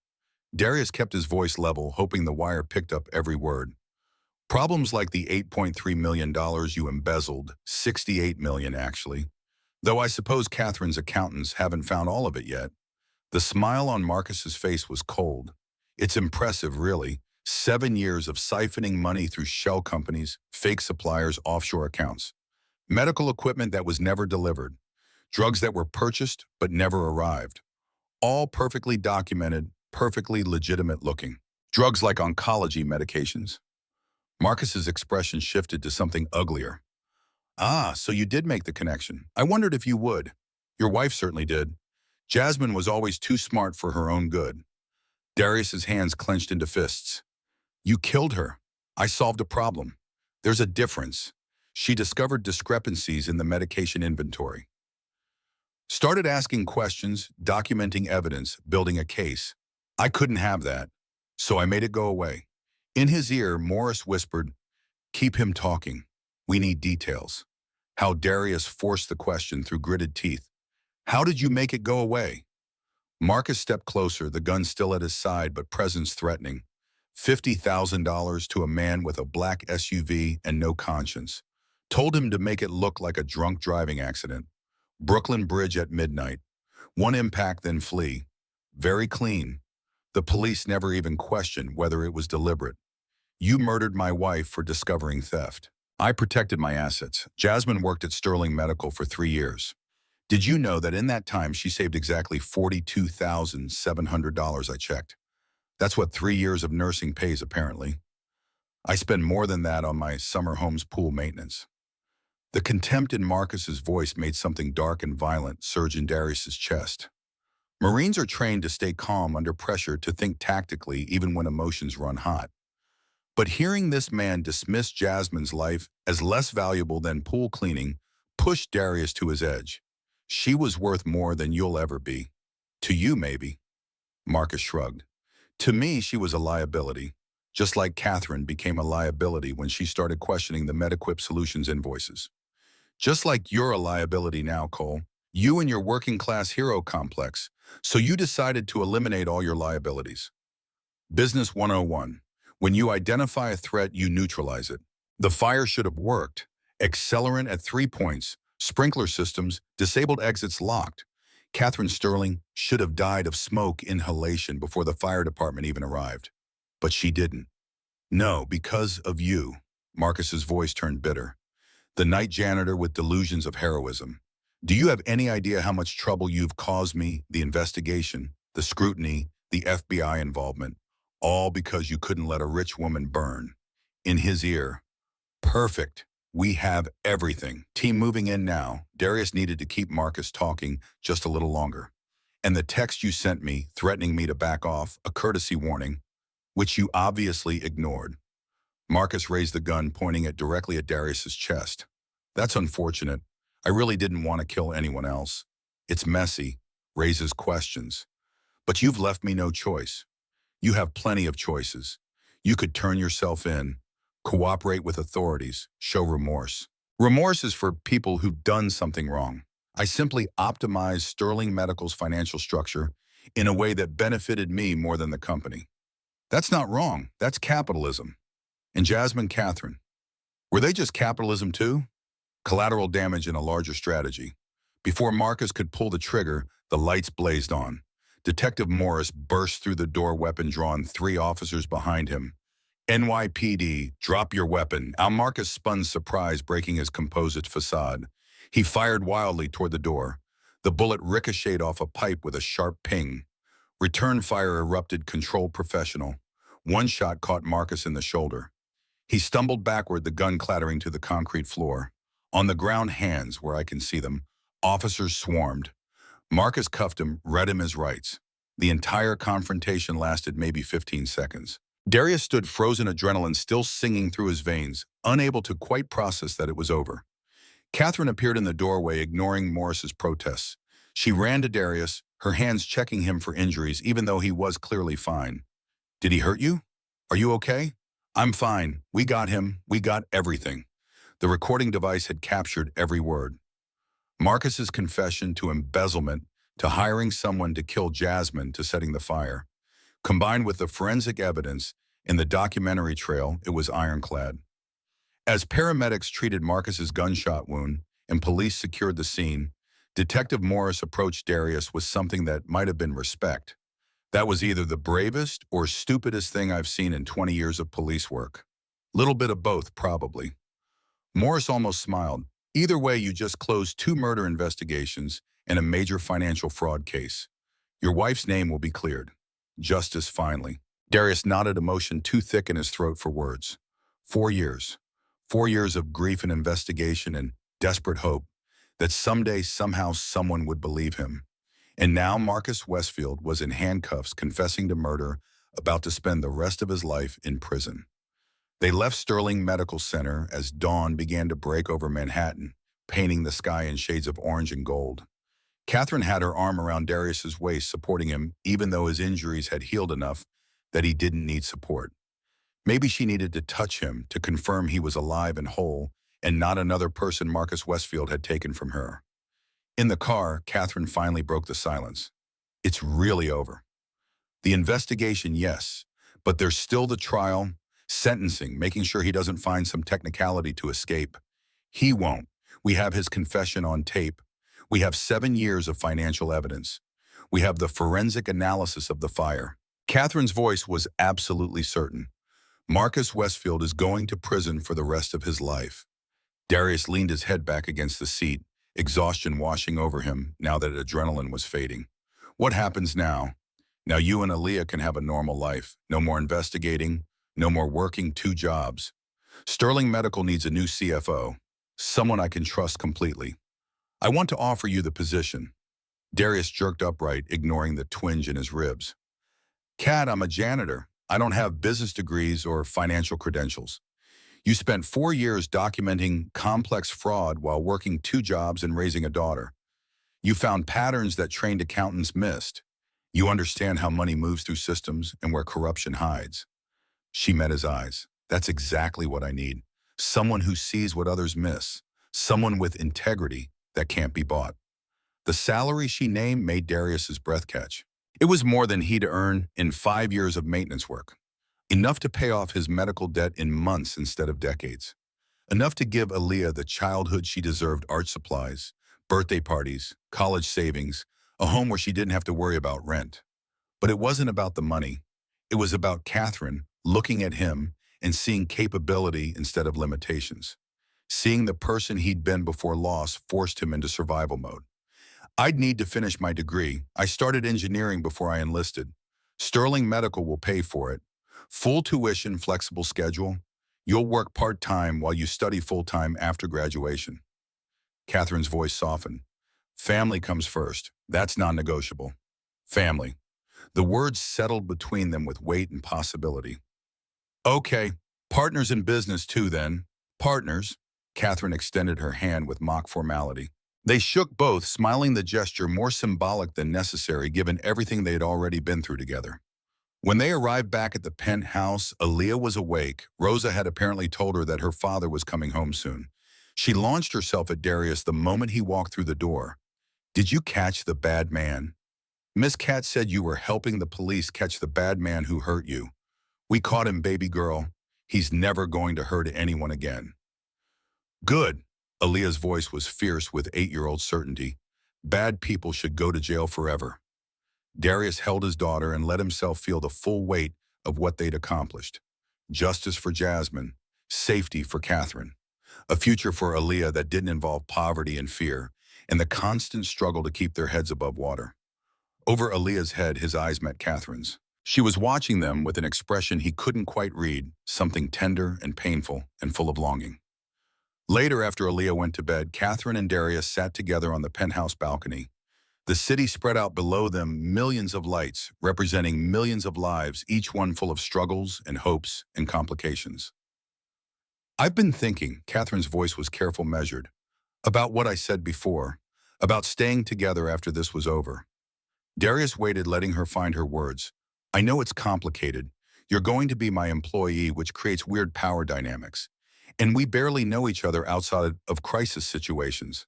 Darius kept his voice level, hoping the wire picked up every word. Problems like the $8.3 million you embezzled, $68 million actually. Though I suppose Catherine's accountants haven't found all of it yet. The smile on Marcus's face was cold. It's impressive, really. 7 years of siphoning money through shell companies, fake suppliers, offshore accounts. Medical equipment that was never delivered. Drugs that were purchased but never arrived. All perfectly documented, perfectly legitimate looking. Drugs like oncology medications. Marcus's expression shifted to something uglier. Ah, so you did make the connection. I wondered if you would. Your wife certainly did. Jasmine was always too smart for her own good. Darius's hands clenched into fists. You killed her. I solved a problem. There's a difference. She discovered discrepancies in the medication inventory. Started asking questions, documenting evidence, building a case. I couldn't have that, so I made it go away. In his ear, Morris whispered, keep him talking. We need details. How Darius forced the question through gritted teeth. How did you make it go away? Marcus stepped closer, the gun still at his side but presence threatening. $50,000 to a man with a black SUV and no conscience. Told him to make it look like a drunk driving accident. Brooklyn Bridge at midnight. One impact, then flee. Very clean. The police never even questioned whether it was deliberate. You murdered my wife for discovering theft. I protected my assets. Jasmine worked at Sterling Medical for 3 years. Did you know that in that time she saved exactly $42,700 I checked? That's what 3 years of nursing pays apparently. I spend more than that on my summer home's pool maintenance. The contempt in Marcus's voice made something dark and violent surge in Darius's chest. Marines are trained to stay calm under pressure, to think tactically even when emotions run hot. But hearing this man dismiss Jasmine's life as less valuable than pool cleaning pushed Darius to his edge. She was worth more than you'll ever be. To you, maybe. Marcus shrugged. To me, she was a liability. Just like Catherine became a liability when she started questioning the MedEquip Solutions invoices. Just like you're a liability now, Cole. You and your working class hero complex. So you decided to eliminate all your liabilities. Business 101. When you identify a threat, you neutralize it. The fire should have worked. Accelerant at 3 points. Sprinkler systems, disabled exits locked. Catherine Sterling should have died of smoke inhalation before the fire department even arrived. But she didn't. No, because of you. Marcus's voice turned bitter. The night janitor with delusions of heroism. Do you have any idea how much trouble you've caused me? The investigation, the scrutiny, the FBI involvement, all because you couldn't let a rich woman burn. In his ear. Perfect. We have everything. Team moving in now. Darius needed to keep Marcus talking just a little longer. And the text you sent me, threatening me to back off, a courtesy warning, which you obviously ignored. Marcus raised the gun, pointing it directly at Darius's chest. That's unfortunate. I really didn't want to kill anyone else. It's messy, raises questions. But you've left me no choice. You have plenty of choices. You could turn yourself in, cooperate with authorities, show remorse. Remorse is for people who've done something wrong. I simply optimized Sterling Medical's financial structure in a way that benefited me more than the company. That's not wrong. That's capitalism. And Jasmine, Catherine, were they just capitalism too? Collateral damage in a larger strategy. Before Marcus could pull the trigger, the lights blazed on. Detective Morris burst through the door, weapon drawn, 3 officers behind him. NYPD, drop your weapon. Marcus spun, surprise breaking his composite facade. He fired wildly toward the door. The bullet ricocheted off a pipe with a sharp ping. Return fire erupted, controlled professional. One shot caught Marcus in the shoulder. He stumbled backward, the gun clattering to the concrete floor. On the ground, hands, where I can see them, officers swarmed. Marcus cuffed him, read him his rights. The entire confrontation lasted maybe 15 seconds. Darius stood frozen, adrenaline still singing through his veins, unable to quite process that it was over. Catherine appeared in the doorway, ignoring Morris's protests. She ran to Darius, her hands checking him for injuries, even though he was clearly fine. Did he hurt you? Are you okay? I'm fine. We got him. We got everything. The recording device had captured every word. Marcus's confession to embezzlement, to hiring someone to kill Jasmine, to setting the fire. Combined with the forensic evidence in the documentary trail, it was ironclad. As paramedics treated Marcus's gunshot wound and police secured the scene, Detective Morris approached Darius with something that might have been respect. That was either the bravest or stupidest thing I've seen in 20 years of police work. Little bit of both, probably. Morris almost smiled. Either way, you just closed 2 murder investigations and a major financial fraud case. Your wife's name will be cleared. Justice, finally. Darius nodded, emotion too thick in his throat for words. 4 years. 4 years of grief and investigation and desperate hope that someday, somehow, someone would believe him. And now Marcus Westfield was in handcuffs, confessing to murder, about to spend the rest of his life in prison. They left Sterling Medical Center as dawn began to break over Manhattan, painting the sky in shades of orange and gold. Catherine had her arm around Darius's waist, supporting him, even though his injuries had healed enough that he didn't need support. Maybe she needed to touch him to confirm he was alive and whole, and not another person Marcus Westfield had taken from her. In the car, Catherine finally broke the silence. It's really over. The investigation, yes, but there's still the trial, sentencing, making sure he doesn't find some technicality to escape. He won't. We have his confession on tape. We have 7 years of financial evidence. We have the forensic analysis of the fire. Catherine's voice was absolutely certain. Marcus Westfield is going to prison for the rest of his life. Darius leaned his head back against the seat, exhaustion washing over him now that adrenaline was fading. What happens now? Now you and Aaliyah can have a normal life. No more investigating, no more working 2 jobs. Sterling Medical needs a new CFO, someone I can trust completely. I want to offer you the position. Darius jerked upright, ignoring the twinge in his ribs. Kat, I'm a janitor. I don't have business degrees or financial credentials. You spent 4 years documenting complex fraud while working 2 jobs and raising a daughter. You found patterns that trained accountants missed. You understand how money moves through systems and where corruption hides. She met his eyes. That's exactly what I need. Someone who sees what others miss. Someone with integrity that can't be bought. The salary she named made Darius's breath catch. It was more than he'd earn in 5 years of maintenance work. Enough to pay off his medical debt in months instead of decades. Enough to give Aaliyah the childhood she deserved: art supplies, birthday parties, college savings, a home where she didn't have to worry about rent. But it wasn't about the money. It was about Catherine looking at him and seeing capability instead of limitations. Seeing the person he'd been before loss forced him into survival mode. I'd need to finish my degree. I started engineering before I enlisted. Sterling Medical will pay for it. Full tuition, flexible schedule. You'll work part-time while you study full-time after graduation. Catherine's voice softened. Family comes first. That's non-negotiable. Family. The words settled between them with weight and possibility. Okay, partners in business too then. Partners. Catherine extended her hand with mock formality. They shook both, smiling, the gesture more symbolic than necessary given everything they had already been through together. When they arrived back at the penthouse, Aaliyah was awake. Rosa had apparently told her that her father was coming home soon. She launched herself at Darius the moment he walked through the door. Did you catch the bad man? Miss Cat said you were helping the police catch the bad man who hurt you. We caught him, baby girl. He's never going to hurt anyone again. Good. Aaliyah's voice was fierce with 8-year-old certainty. Bad people should go to jail forever. Darius held his daughter and let himself feel the full weight of what they'd accomplished. Justice for Jasmine, safety for Catherine, a future for Aaliyah that didn't involve poverty and fear, and the constant struggle to keep their heads above water. Over Aaliyah's head, his eyes met Catherine's. She was watching them with an expression he couldn't quite read, something tender and painful and full of longing. Later, after Aaliyah went to bed, Catherine and Darius sat together on the penthouse balcony. The city spread out below them, millions of lights, representing millions of lives, each one full of struggles and hopes and complications. I've been thinking, Catherine's voice was careful, measured, about what I said before, about staying together after this was over. Darius waited, letting her find her words. I know it's complicated. You're going to be my employee, which creates weird power dynamics. And we barely know each other outside of crisis situations.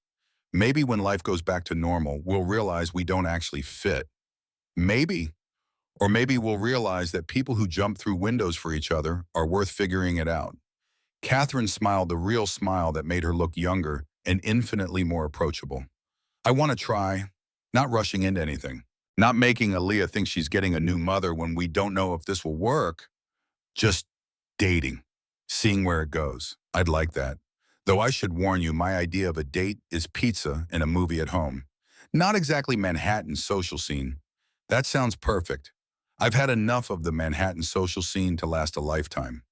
Maybe when life goes back to normal, we'll realize we don't actually fit. Maybe. Or maybe we'll realize that people who jump through windows for each other are worth figuring it out. Catherine smiled, the real smile that made her look younger and infinitely more approachable. I want to try, not rushing into anything. Not making Aaliyah think she's getting a new mother when we don't know if this will work. Just dating. Seeing where it goes. I'd like that. Though I should warn you, my idea of a date is pizza and a movie at home. Not exactly Manhattan's social scene. That sounds perfect. I've had enough of the Manhattan social scene to last a lifetime.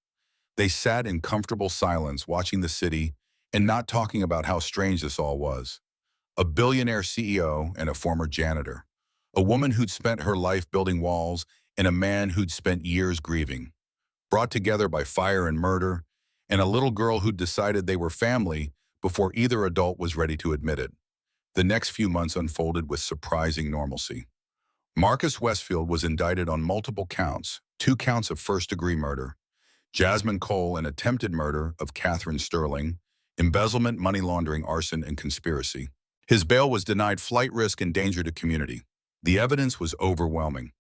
They sat in comfortable silence, watching the city and not talking about how strange this all was. A billionaire CEO and a former janitor. A woman who'd spent her life building walls and a man who'd spent years grieving. Brought together by fire and murder, and a little girl who'd decided they were family before either adult was ready to admit it. The next few months unfolded with surprising normalcy. Marcus Westfield was indicted on multiple counts, 2 counts of first-degree murder, Jasmine Cole an attempted murder of Catherine Sterling, embezzlement, money laundering, arson, and conspiracy. His bail was denied, flight risk and danger to community. The evidence was overwhelming.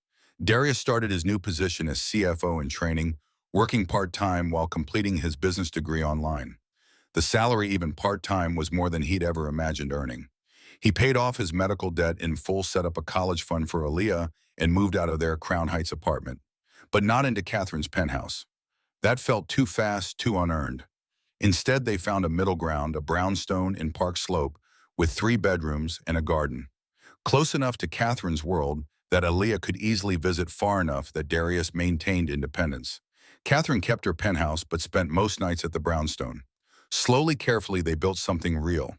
Darius started his new position as CFO in training, working part-time while completing his business degree online. The salary, even part-time, was more than he'd ever imagined earning. He paid off his medical debt in full, set up a college fund for Aaliyah, and moved out of their Crown Heights apartment. But not into Catherine's penthouse. That felt too fast, too unearned. Instead, they found a middle ground, a brownstone in Park Slope, with 3 bedrooms and a garden. Close enough to Catherine's world that Aaliyah could easily visit, far enough that Darius maintained independence. Catherine kept her penthouse but spent most nights at the brownstone. Slowly, carefully, they built something real.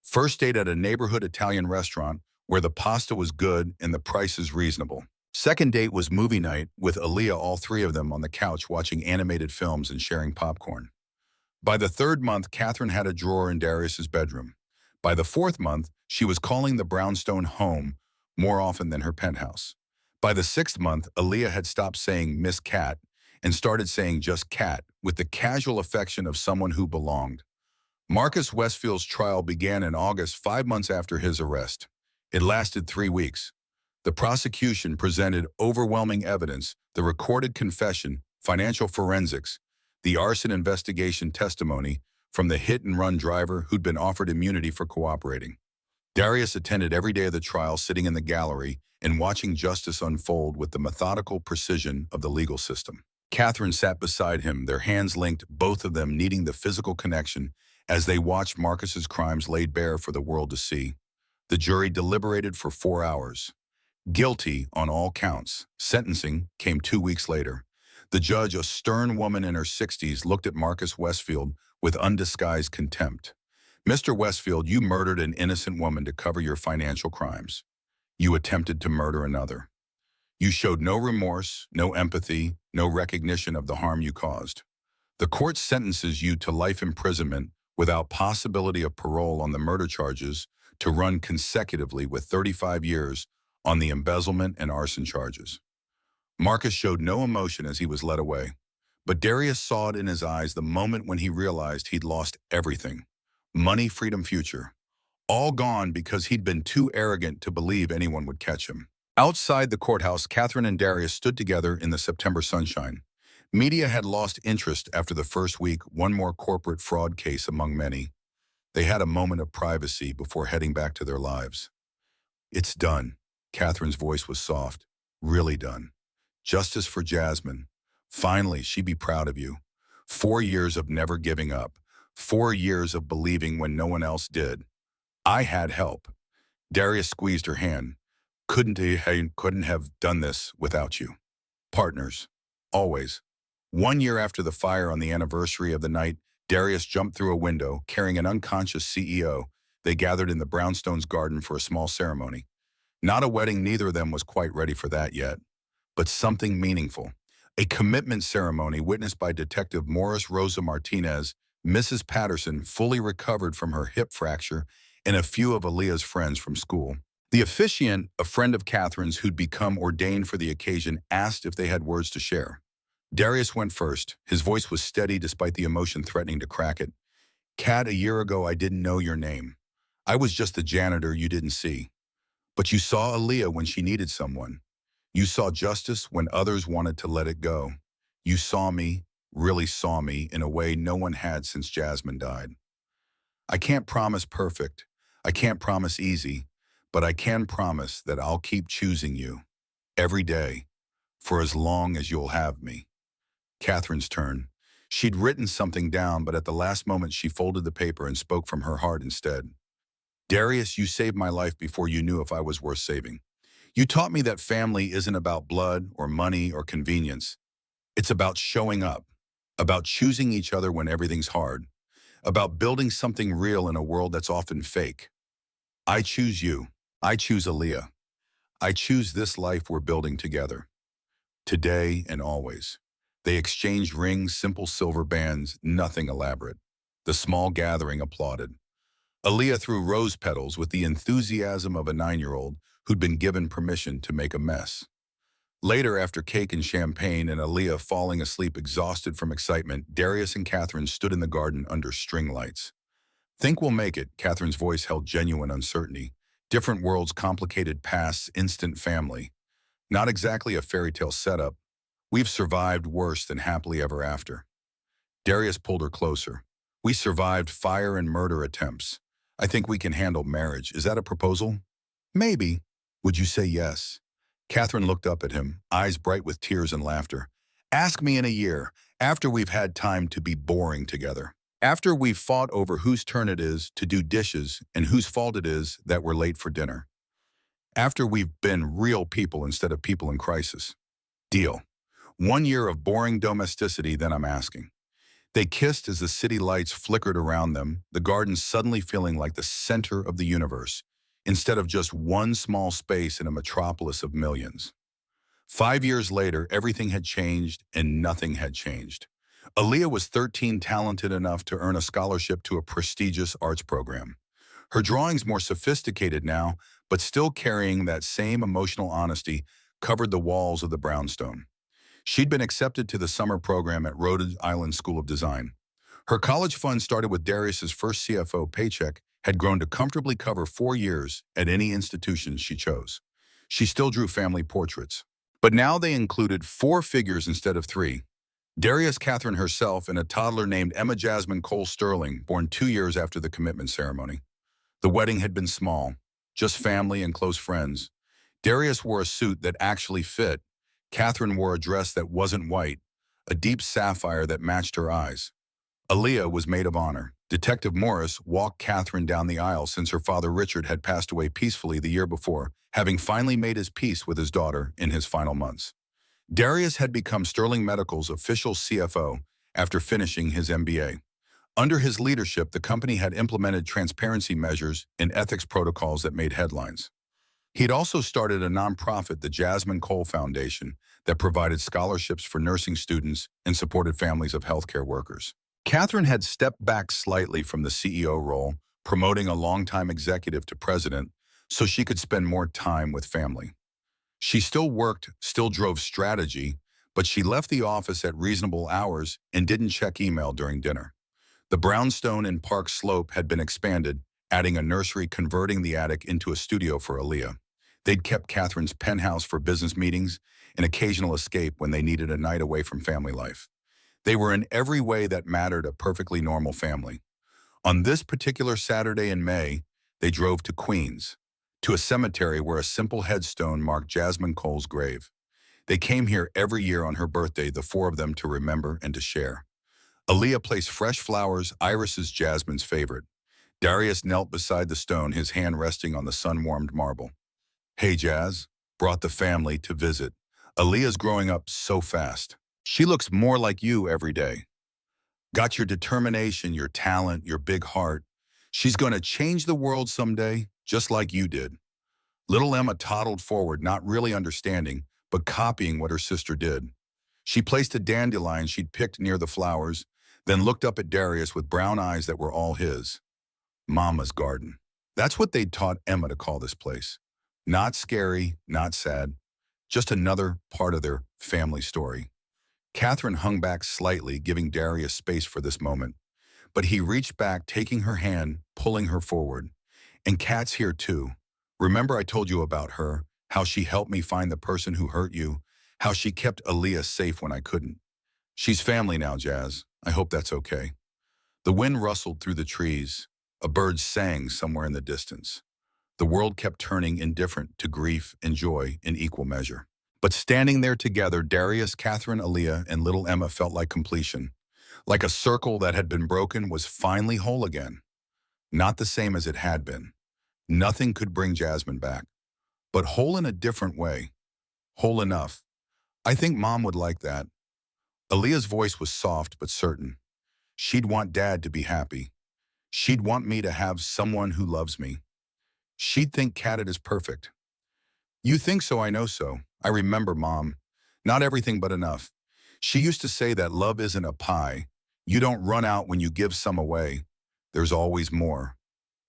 First date at a neighborhood Italian restaurant where the pasta was good and the prices reasonable. Second date was movie night with Aaliyah, all 3 of them on the couch watching animated films and sharing popcorn. By the 3rd month, Catherine had a drawer in Darius's bedroom. By the 4th month, she was calling the brownstone home more often than her penthouse. By the 6th month, Aaliyah had stopped saying Miss Cat and started saying just Cat, with the casual affection of someone who belonged. Marcus Westfield's trial began in August, 5 months after his arrest. It lasted 3 weeks. The prosecution presented overwhelming evidence: the recorded confession, financial forensics, the arson investigation testimony from the hit-and-run driver who'd been offered immunity for cooperating. Darius attended every day of the trial, sitting in the gallery and watching justice unfold with the methodical precision of the legal system. Catherine sat beside him, their hands linked, both of them needing the physical connection as they watched Marcus's crimes laid bare for the world to see. The jury deliberated for 4 hours. Guilty on all counts. Sentencing came 2 weeks later. The judge, a stern woman in her 60s, looked at Marcus Westfield with undisguised contempt. "Mr. Westfield, you murdered an innocent woman to cover your financial crimes. You attempted to murder another. You showed no remorse, no empathy, no recognition of the harm you caused. The court sentences you to life imprisonment without possibility of parole on the murder charges, to run consecutively with 35 years on the embezzlement and arson charges." Marcus showed no emotion as he was led away, but Darius saw it in his eyes the moment when he realized he'd lost everything. Money, freedom, future. All gone because he'd been too arrogant to believe anyone would catch him. Outside the courthouse, Catherine and Darius stood together in the September sunshine. Media had lost interest after the first week, one more corporate fraud case among many. They had a moment of privacy before heading back to their lives. "It's done." Catherine's voice was soft. "Really done. Justice for Jasmine. Finally, she'd be proud of you. 4 years of never giving up. 4 years of believing when no one else did. I had help." Darius squeezed her hand. Couldn't have done this without you. Partners. Always." 1 year after the fire, on the anniversary of the night Darius jumped through a window, carrying an unconscious CEO, they gathered in the brownstone's garden for a small ceremony. Not a wedding, neither of them was quite ready for that yet, but something meaningful. A commitment ceremony witnessed by Detective Morris Rosa Martinez, Mrs. Patterson, fully recovered from her hip fracture, and a few of Aaliyah's friends from school. The officiant, a friend of Catherine's who'd become ordained for the occasion, asked if they had words to share. Darius went first. His voice was steady despite the emotion threatening to crack it. "Kat, a year ago I didn't know your name. I was just the janitor you didn't see. But you saw Aaliyah when she needed someone. You saw justice when others wanted to let it go. You saw me, really saw me, in a way no one had since Jasmine died. I can't promise perfect. I can't promise easy. But I can promise that I'll keep choosing you. Every day. For as long as you'll have me." Catherine's turn. She'd written something down, but at the last moment she folded the paper and spoke from her heart instead. "Darius, you saved my life before you knew if I was worth saving. You taught me that family isn't about blood or money or convenience. It's about showing up, about choosing each other when everything's hard, about building something real in a world that's often fake. I choose you. I choose Aaliyah. I choose this life we're building together. Today and always." They exchanged rings, simple silver bands, nothing elaborate. The small gathering applauded. Aaliyah threw rose petals with the enthusiasm of a 9-year-old who'd been given permission to make a mess. Later, after cake and champagne and Aaliyah falling asleep exhausted from excitement, Darius and Catherine stood in the garden under string lights. Think we'll make it, Catherine's voice held genuine uncertainty. Different worlds, complicated pasts, instant family. Not exactly a fairy tale setup. We've survived worse than happily ever after. Darius pulled her closer. We survived fire and murder attempts. I think we can handle marriage. Is that a proposal? Maybe. Would you say yes? Catherine looked up at him, eyes bright with tears and laughter. Ask me in a year, after we've had time to be boring together. After we've fought over whose turn it is to do dishes and whose fault it is that we're late for dinner. After we've been real people instead of people in crisis. Deal. 1 year of boring domesticity, then I'm asking. They kissed as the city lights flickered around them, the garden suddenly feeling like the center of the universe, instead of just one small space in a metropolis of millions. 5 years later, everything had changed and nothing had changed. Aaliyah was 13, talented enough to earn a scholarship to a prestigious arts program. Her drawings, more sophisticated now, but still carrying that same emotional honesty, covered the walls of the brownstone. She'd been accepted to the summer program at Rhode Island School of Design. Her college fund, started with Darius's first CFO paycheck, had grown to comfortably cover 4 years at any institution she chose. She still drew family portraits, but now they included 4 figures instead of 3. Darius, Catherine herself, and a toddler named Emma Jasmine Cole Sterling, born 2 years after the commitment ceremony. The wedding had been small, just family and close friends. Darius wore a suit that actually fit. Catherine wore a dress that wasn't white, a deep sapphire that matched her eyes. Aaliyah was maid of honor. Detective Morris walked Catherine down the aisle since her father Richard had passed away peacefully the year before, having finally made his peace with his daughter in his final months. Darius had become Sterling Medical's official CFO after finishing his MBA. Under his leadership, the company had implemented transparency measures and ethics protocols that made headlines. He'd also started a nonprofit, the Jasmine Cole Foundation, that provided scholarships for nursing students and supported families of healthcare workers. Catherine had stepped back slightly from the CEO role, promoting a longtime executive to president so she could spend more time with family. She still worked, still drove strategy, but she left the office at reasonable hours and didn't check email during dinner. The brownstone in Park Slope had been expanded, adding a nursery, converting the attic into a studio for Aaliyah. They'd kept Catherine's penthouse for business meetings, an occasional escape when they needed a night away from family life. They were in every way that mattered a perfectly normal family. On this particular Saturday in May, they drove to Queens, to a cemetery where a simple headstone marked Jasmine Cole's grave. They came here every year on her birthday, the 4 of them, to remember and to share. Aaliyah placed fresh flowers, irises, Jasmine's favorite. Darius knelt beside the stone, his hand resting on the sun-warmed marble. Hey, Jazz, brought the family to visit. Aaliyah's growing up so fast. She looks more like you every day. Got your determination, your talent, your big heart. She's going to change the world someday, just like you did. Little Emma toddled forward, not really understanding, but copying what her sister did. She placed a dandelion she'd picked near the flowers, then looked up at Darius with brown eyes that were all his. Mama's garden. That's what they'd taught Emma to call this place. Not scary, not sad, just another part of their family story. Catherine hung back slightly, giving Darius space for this moment. But he reached back, taking her hand, pulling her forward. And Kat's here too. Remember I told you about her, how she helped me find the person who hurt you, how she kept Aaliyah safe when I couldn't. She's family now, Jazz. I hope that's okay. The wind rustled through the trees. A bird sang somewhere in the distance. The world kept turning, indifferent to grief and joy in equal measure. But standing there together, Darius, Catherine, Aaliyah, and little Emma felt like completion. Like a circle that had been broken was finally whole again. Not the same as it had been. Nothing could bring Jasmine back. But whole in a different way. Whole enough. I think Mom would like that. Aaliyah's voice was soft but certain. She'd want Dad to be happy. She'd want me to have someone who loves me. She'd think Kat is perfect. You think so, I know so. I remember Mom. Not everything but enough. She used to say that love isn't a pie. You don't run out when you give some away. There's always more.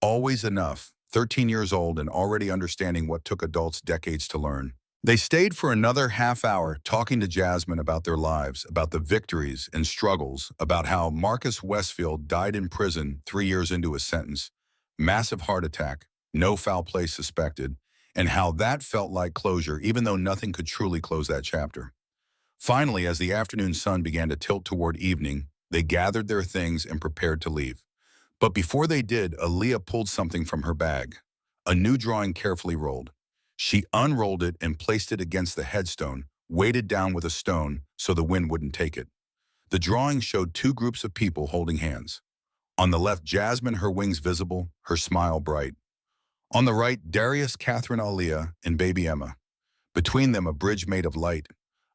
Always enough. 13 years old and already understanding what took adults decades to learn. They stayed for another half hour talking to Jasmine about their lives, about the victories and struggles, about how Marcus Westfield died in prison 3 years into his sentence, massive heart attack, no foul play suspected, and how that felt like closure even though nothing could truly close that chapter. Finally, as the afternoon sun began to tilt toward evening, they gathered their things and prepared to leave. But before they did, Aaliyah pulled something from her bag, a new drawing carefully rolled. She unrolled it and placed it against the headstone, weighted down with a stone so the wind wouldn't take it. The drawing showed two groups of people holding hands. On the left, Jasmine, her wings visible, her smile bright. On the right, Darius, Catherine, Aaliyah, and baby Emma. Between them, a bridge made of light.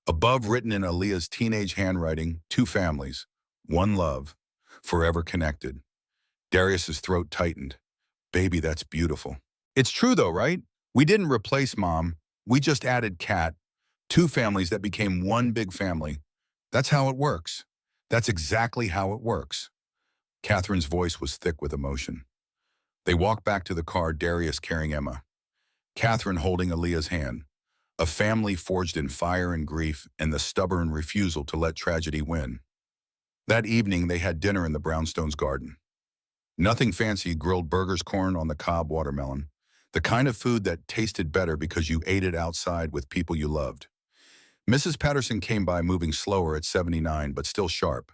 Above, written in Aaliyah's teenage handwriting, two families, one love, forever connected. Darius's throat tightened. Baby, that's beautiful. It's true though, right? We didn't replace mom. We just added Cat. Two families that became one big family. That's how it works. That's exactly how it works. Catherine's voice was thick with emotion. They walked back to the car, Darius carrying Emma, Catherine holding Aaliyah's hand. A family forged in fire and grief and the stubborn refusal to let tragedy win. That evening, they had dinner in the Brownstones' garden. Nothing fancy, grilled burgers, corn on the cob, watermelon. The kind of food that tasted better because you ate it outside with people you loved. Mrs. Patterson came by, moving slower at 79, but still sharp.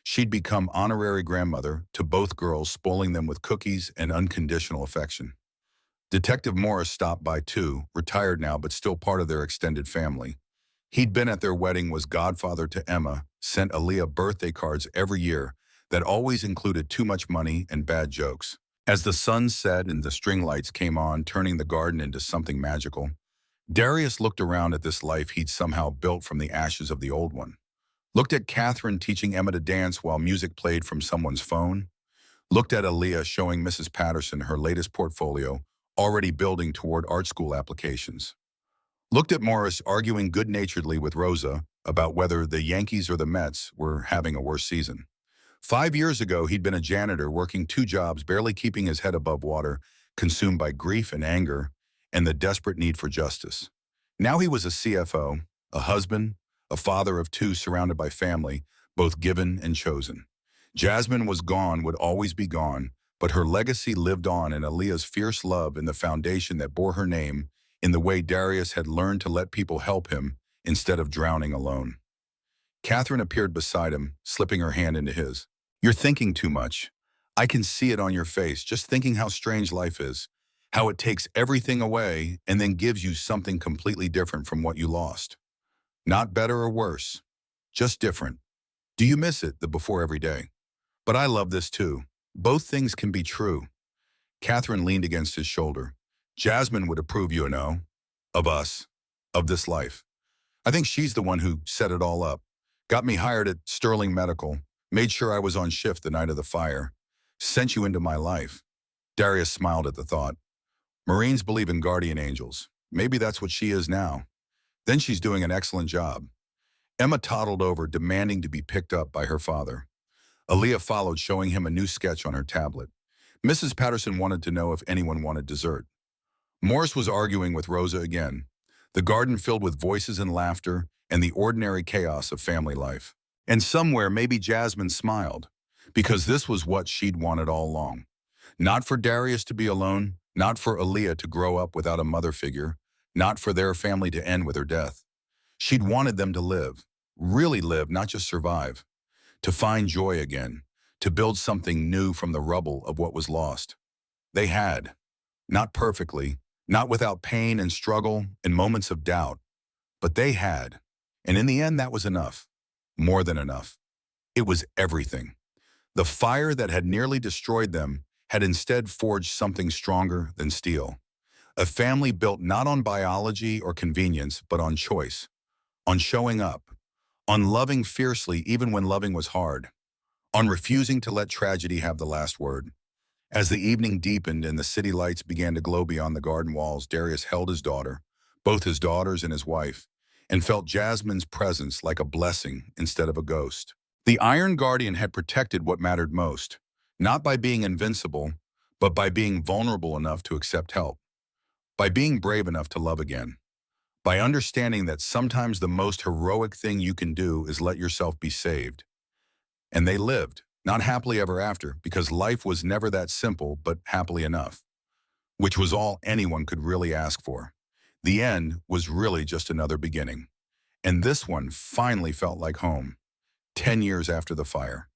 She'd become honorary grandmother to both girls, spoiling them with cookies and unconditional affection. Detective Morris stopped by too, retired now but still part of their extended family. He'd been at their wedding, was godfather to Emma, sent Aaliyah birthday cards every year that always included too much money and bad jokes. As the sun set and the string lights came on, turning the garden into something magical, Darius looked around at this life he'd somehow built from the ashes of the old one. Looked at Catherine teaching Emma to dance while music played from someone's phone. Looked at Aaliyah showing Mrs. Patterson her latest portfolio, already building toward art school applications. Looked at Morris arguing good-naturedly with Rosa about whether the Yankees or the Mets were having a worse season. 5 years ago, he'd been a janitor working two jobs, barely keeping his head above water, consumed by grief and anger and the desperate need for justice. Now he was a CFO, a husband, a father of two surrounded by family, both given and chosen. Jasmine was gone, would always be gone, but her legacy lived on in Aaliyah's fierce love and the foundation that bore her name, in the way Darius had learned to let people help him instead of drowning alone. Catherine appeared beside him, slipping her hand into his. You're thinking too much. I can see it on your face, just thinking how strange life is, how it takes everything away and then gives you something completely different from what you lost. Not better or worse, just different. Do you miss it, the before every day? But I love this too. Both things can be true. Catherine leaned against his shoulder. Jasmine would approve, you know, of us, of this life. I think she's the one who set it all up. Got me hired at Sterling Medical, made sure I was on shift the night of the fire, sent you into my life. Darius smiled at the thought. Marines believe in guardian angels. Maybe that's what she is now. Then she's doing an excellent job. Emma toddled over, demanding to be picked up by her father. Aaliyah followed, showing him a new sketch on her tablet. Mrs. Patterson wanted to know if anyone wanted dessert. Morris was arguing with Rosa again, the garden filled with voices and laughter and the ordinary chaos of family life. And somewhere maybe Jasmine smiled, because this was what she'd wanted all along. Not for Darius to be alone, not for Aaliyah to grow up without a mother figure, not for their family to end with her death. She'd wanted them to live, really live, not just survive, to find joy again, to build something new from the rubble of what was lost. They had, not perfectly, not without pain and struggle and moments of doubt, but they had. And in the end, that was enough, more than enough. It was everything. The fire that had nearly destroyed them had instead forged something stronger than steel. A family built not on biology or convenience, but on choice, on showing up, on loving fiercely even when loving was hard, on refusing to let tragedy have the last word. As the evening deepened and the city lights began to glow beyond the garden walls, Darius held his daughter, both his daughters and his wife, and felt Jasmine's presence like a blessing instead of a ghost. The Iron Guardian had protected what mattered most, not by being invincible, but by being vulnerable enough to accept help, by being brave enough to love again. by understanding that sometimes the most heroic thing you can do is let yourself be saved. And they lived, not happily ever after, because life was never that simple, but happily enough, which was all anyone could really ask for. The end was really just another beginning. And this one finally felt like home, 10 years after the fire.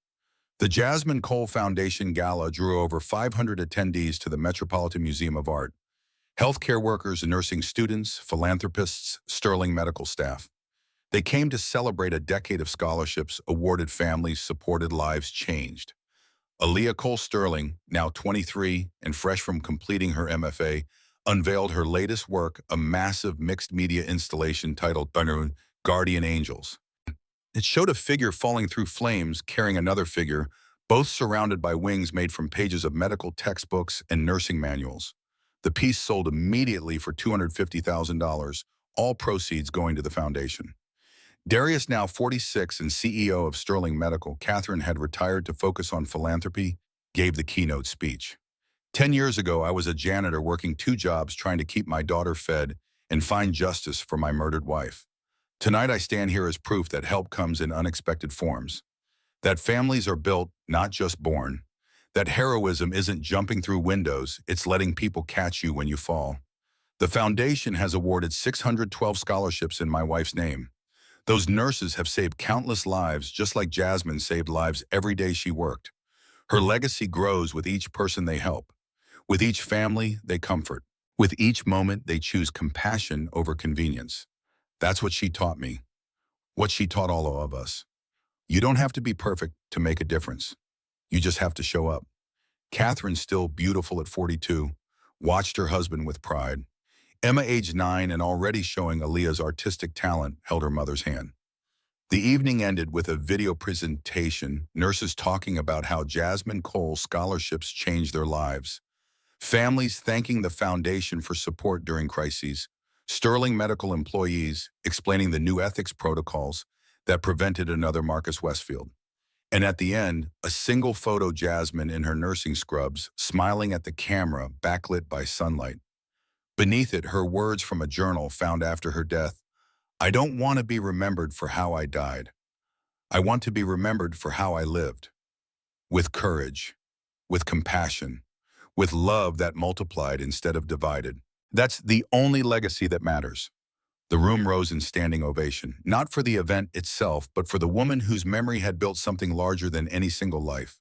The Jasmine Cole Foundation Gala drew over 500 attendees to the Metropolitan Museum of Art. Healthcare workers, nursing students, philanthropists, Sterling medical staff. They came to celebrate a decade of scholarships, awarded families, supported lives changed. Aaliyah Cole Sterling, now 23 and fresh from completing her MFA, unveiled her latest work, a massive mixed media installation titled Guardian Angels. It showed a figure falling through flames carrying another figure, both surrounded by wings made from pages of medical textbooks and nursing manuals. The piece sold immediately for $250,000, all proceeds going to the foundation. Darius, now 46 and CEO of Sterling Medical, Catherine had retired to focus on philanthropy, gave the keynote speech. 10 years ago, I was a janitor working 2 jobs trying to keep my daughter fed and find justice for my murdered wife. Tonight, I stand here as proof that help comes in unexpected forms, that families are built, not just born, that heroism isn't jumping through windows, it's letting people catch you when you fall. The foundation has awarded 612 scholarships in my wife's name. Those nurses have saved countless lives, just like Jasmine saved lives every day she worked. Her legacy grows with each person they help, with each family they comfort, with each moment they choose compassion over convenience. That's what she taught me, what she taught all of us. You don't have to be perfect to make a difference. You just have to show up. Catherine, still beautiful at 42, watched her husband with pride. Emma, aged 9 and already showing Aaliyah's artistic talent, held her mother's hand. The evening ended with a video presentation, nurses talking about how Jasmine Cole scholarships changed their lives, families thanking the foundation for support during crises, Sterling medical employees explaining the new ethics protocols that prevented another Marcus Westfield. And at the end, a single photo, Jasmine in her nursing scrubs, smiling at the camera, backlit by sunlight. Beneath it, her words from a journal found after her death: "I don't want to be remembered for how I died. I want to be remembered for how I lived. With courage, with compassion, with love that multiplied instead of divided." That's the only legacy that matters. The room rose in standing ovation, not for the event itself, but for the woman whose memory had built something larger than any single life.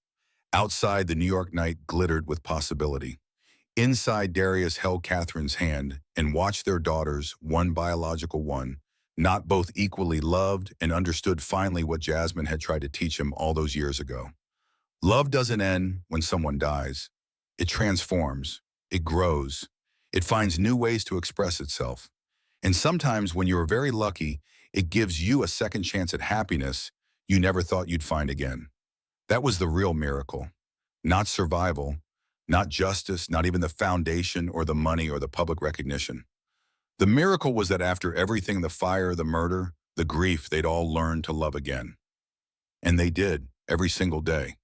Outside, the New York night glittered with possibility. Inside, Darius held Catherine's hand and watched their daughters, one biological one, not both equally loved, and understood finally what Jasmine had tried to teach him all those years ago. Love doesn't end when someone dies. It transforms. It grows. It finds new ways to express itself. And sometimes, when you're very lucky, it gives you a second chance at happiness you never thought you'd find again. That was the real miracle. Not survival, not justice, not even the foundation or the money or the public recognition. The miracle was that after everything, the fire, the murder, the grief, they'd all learned to love again. And they did, every single day.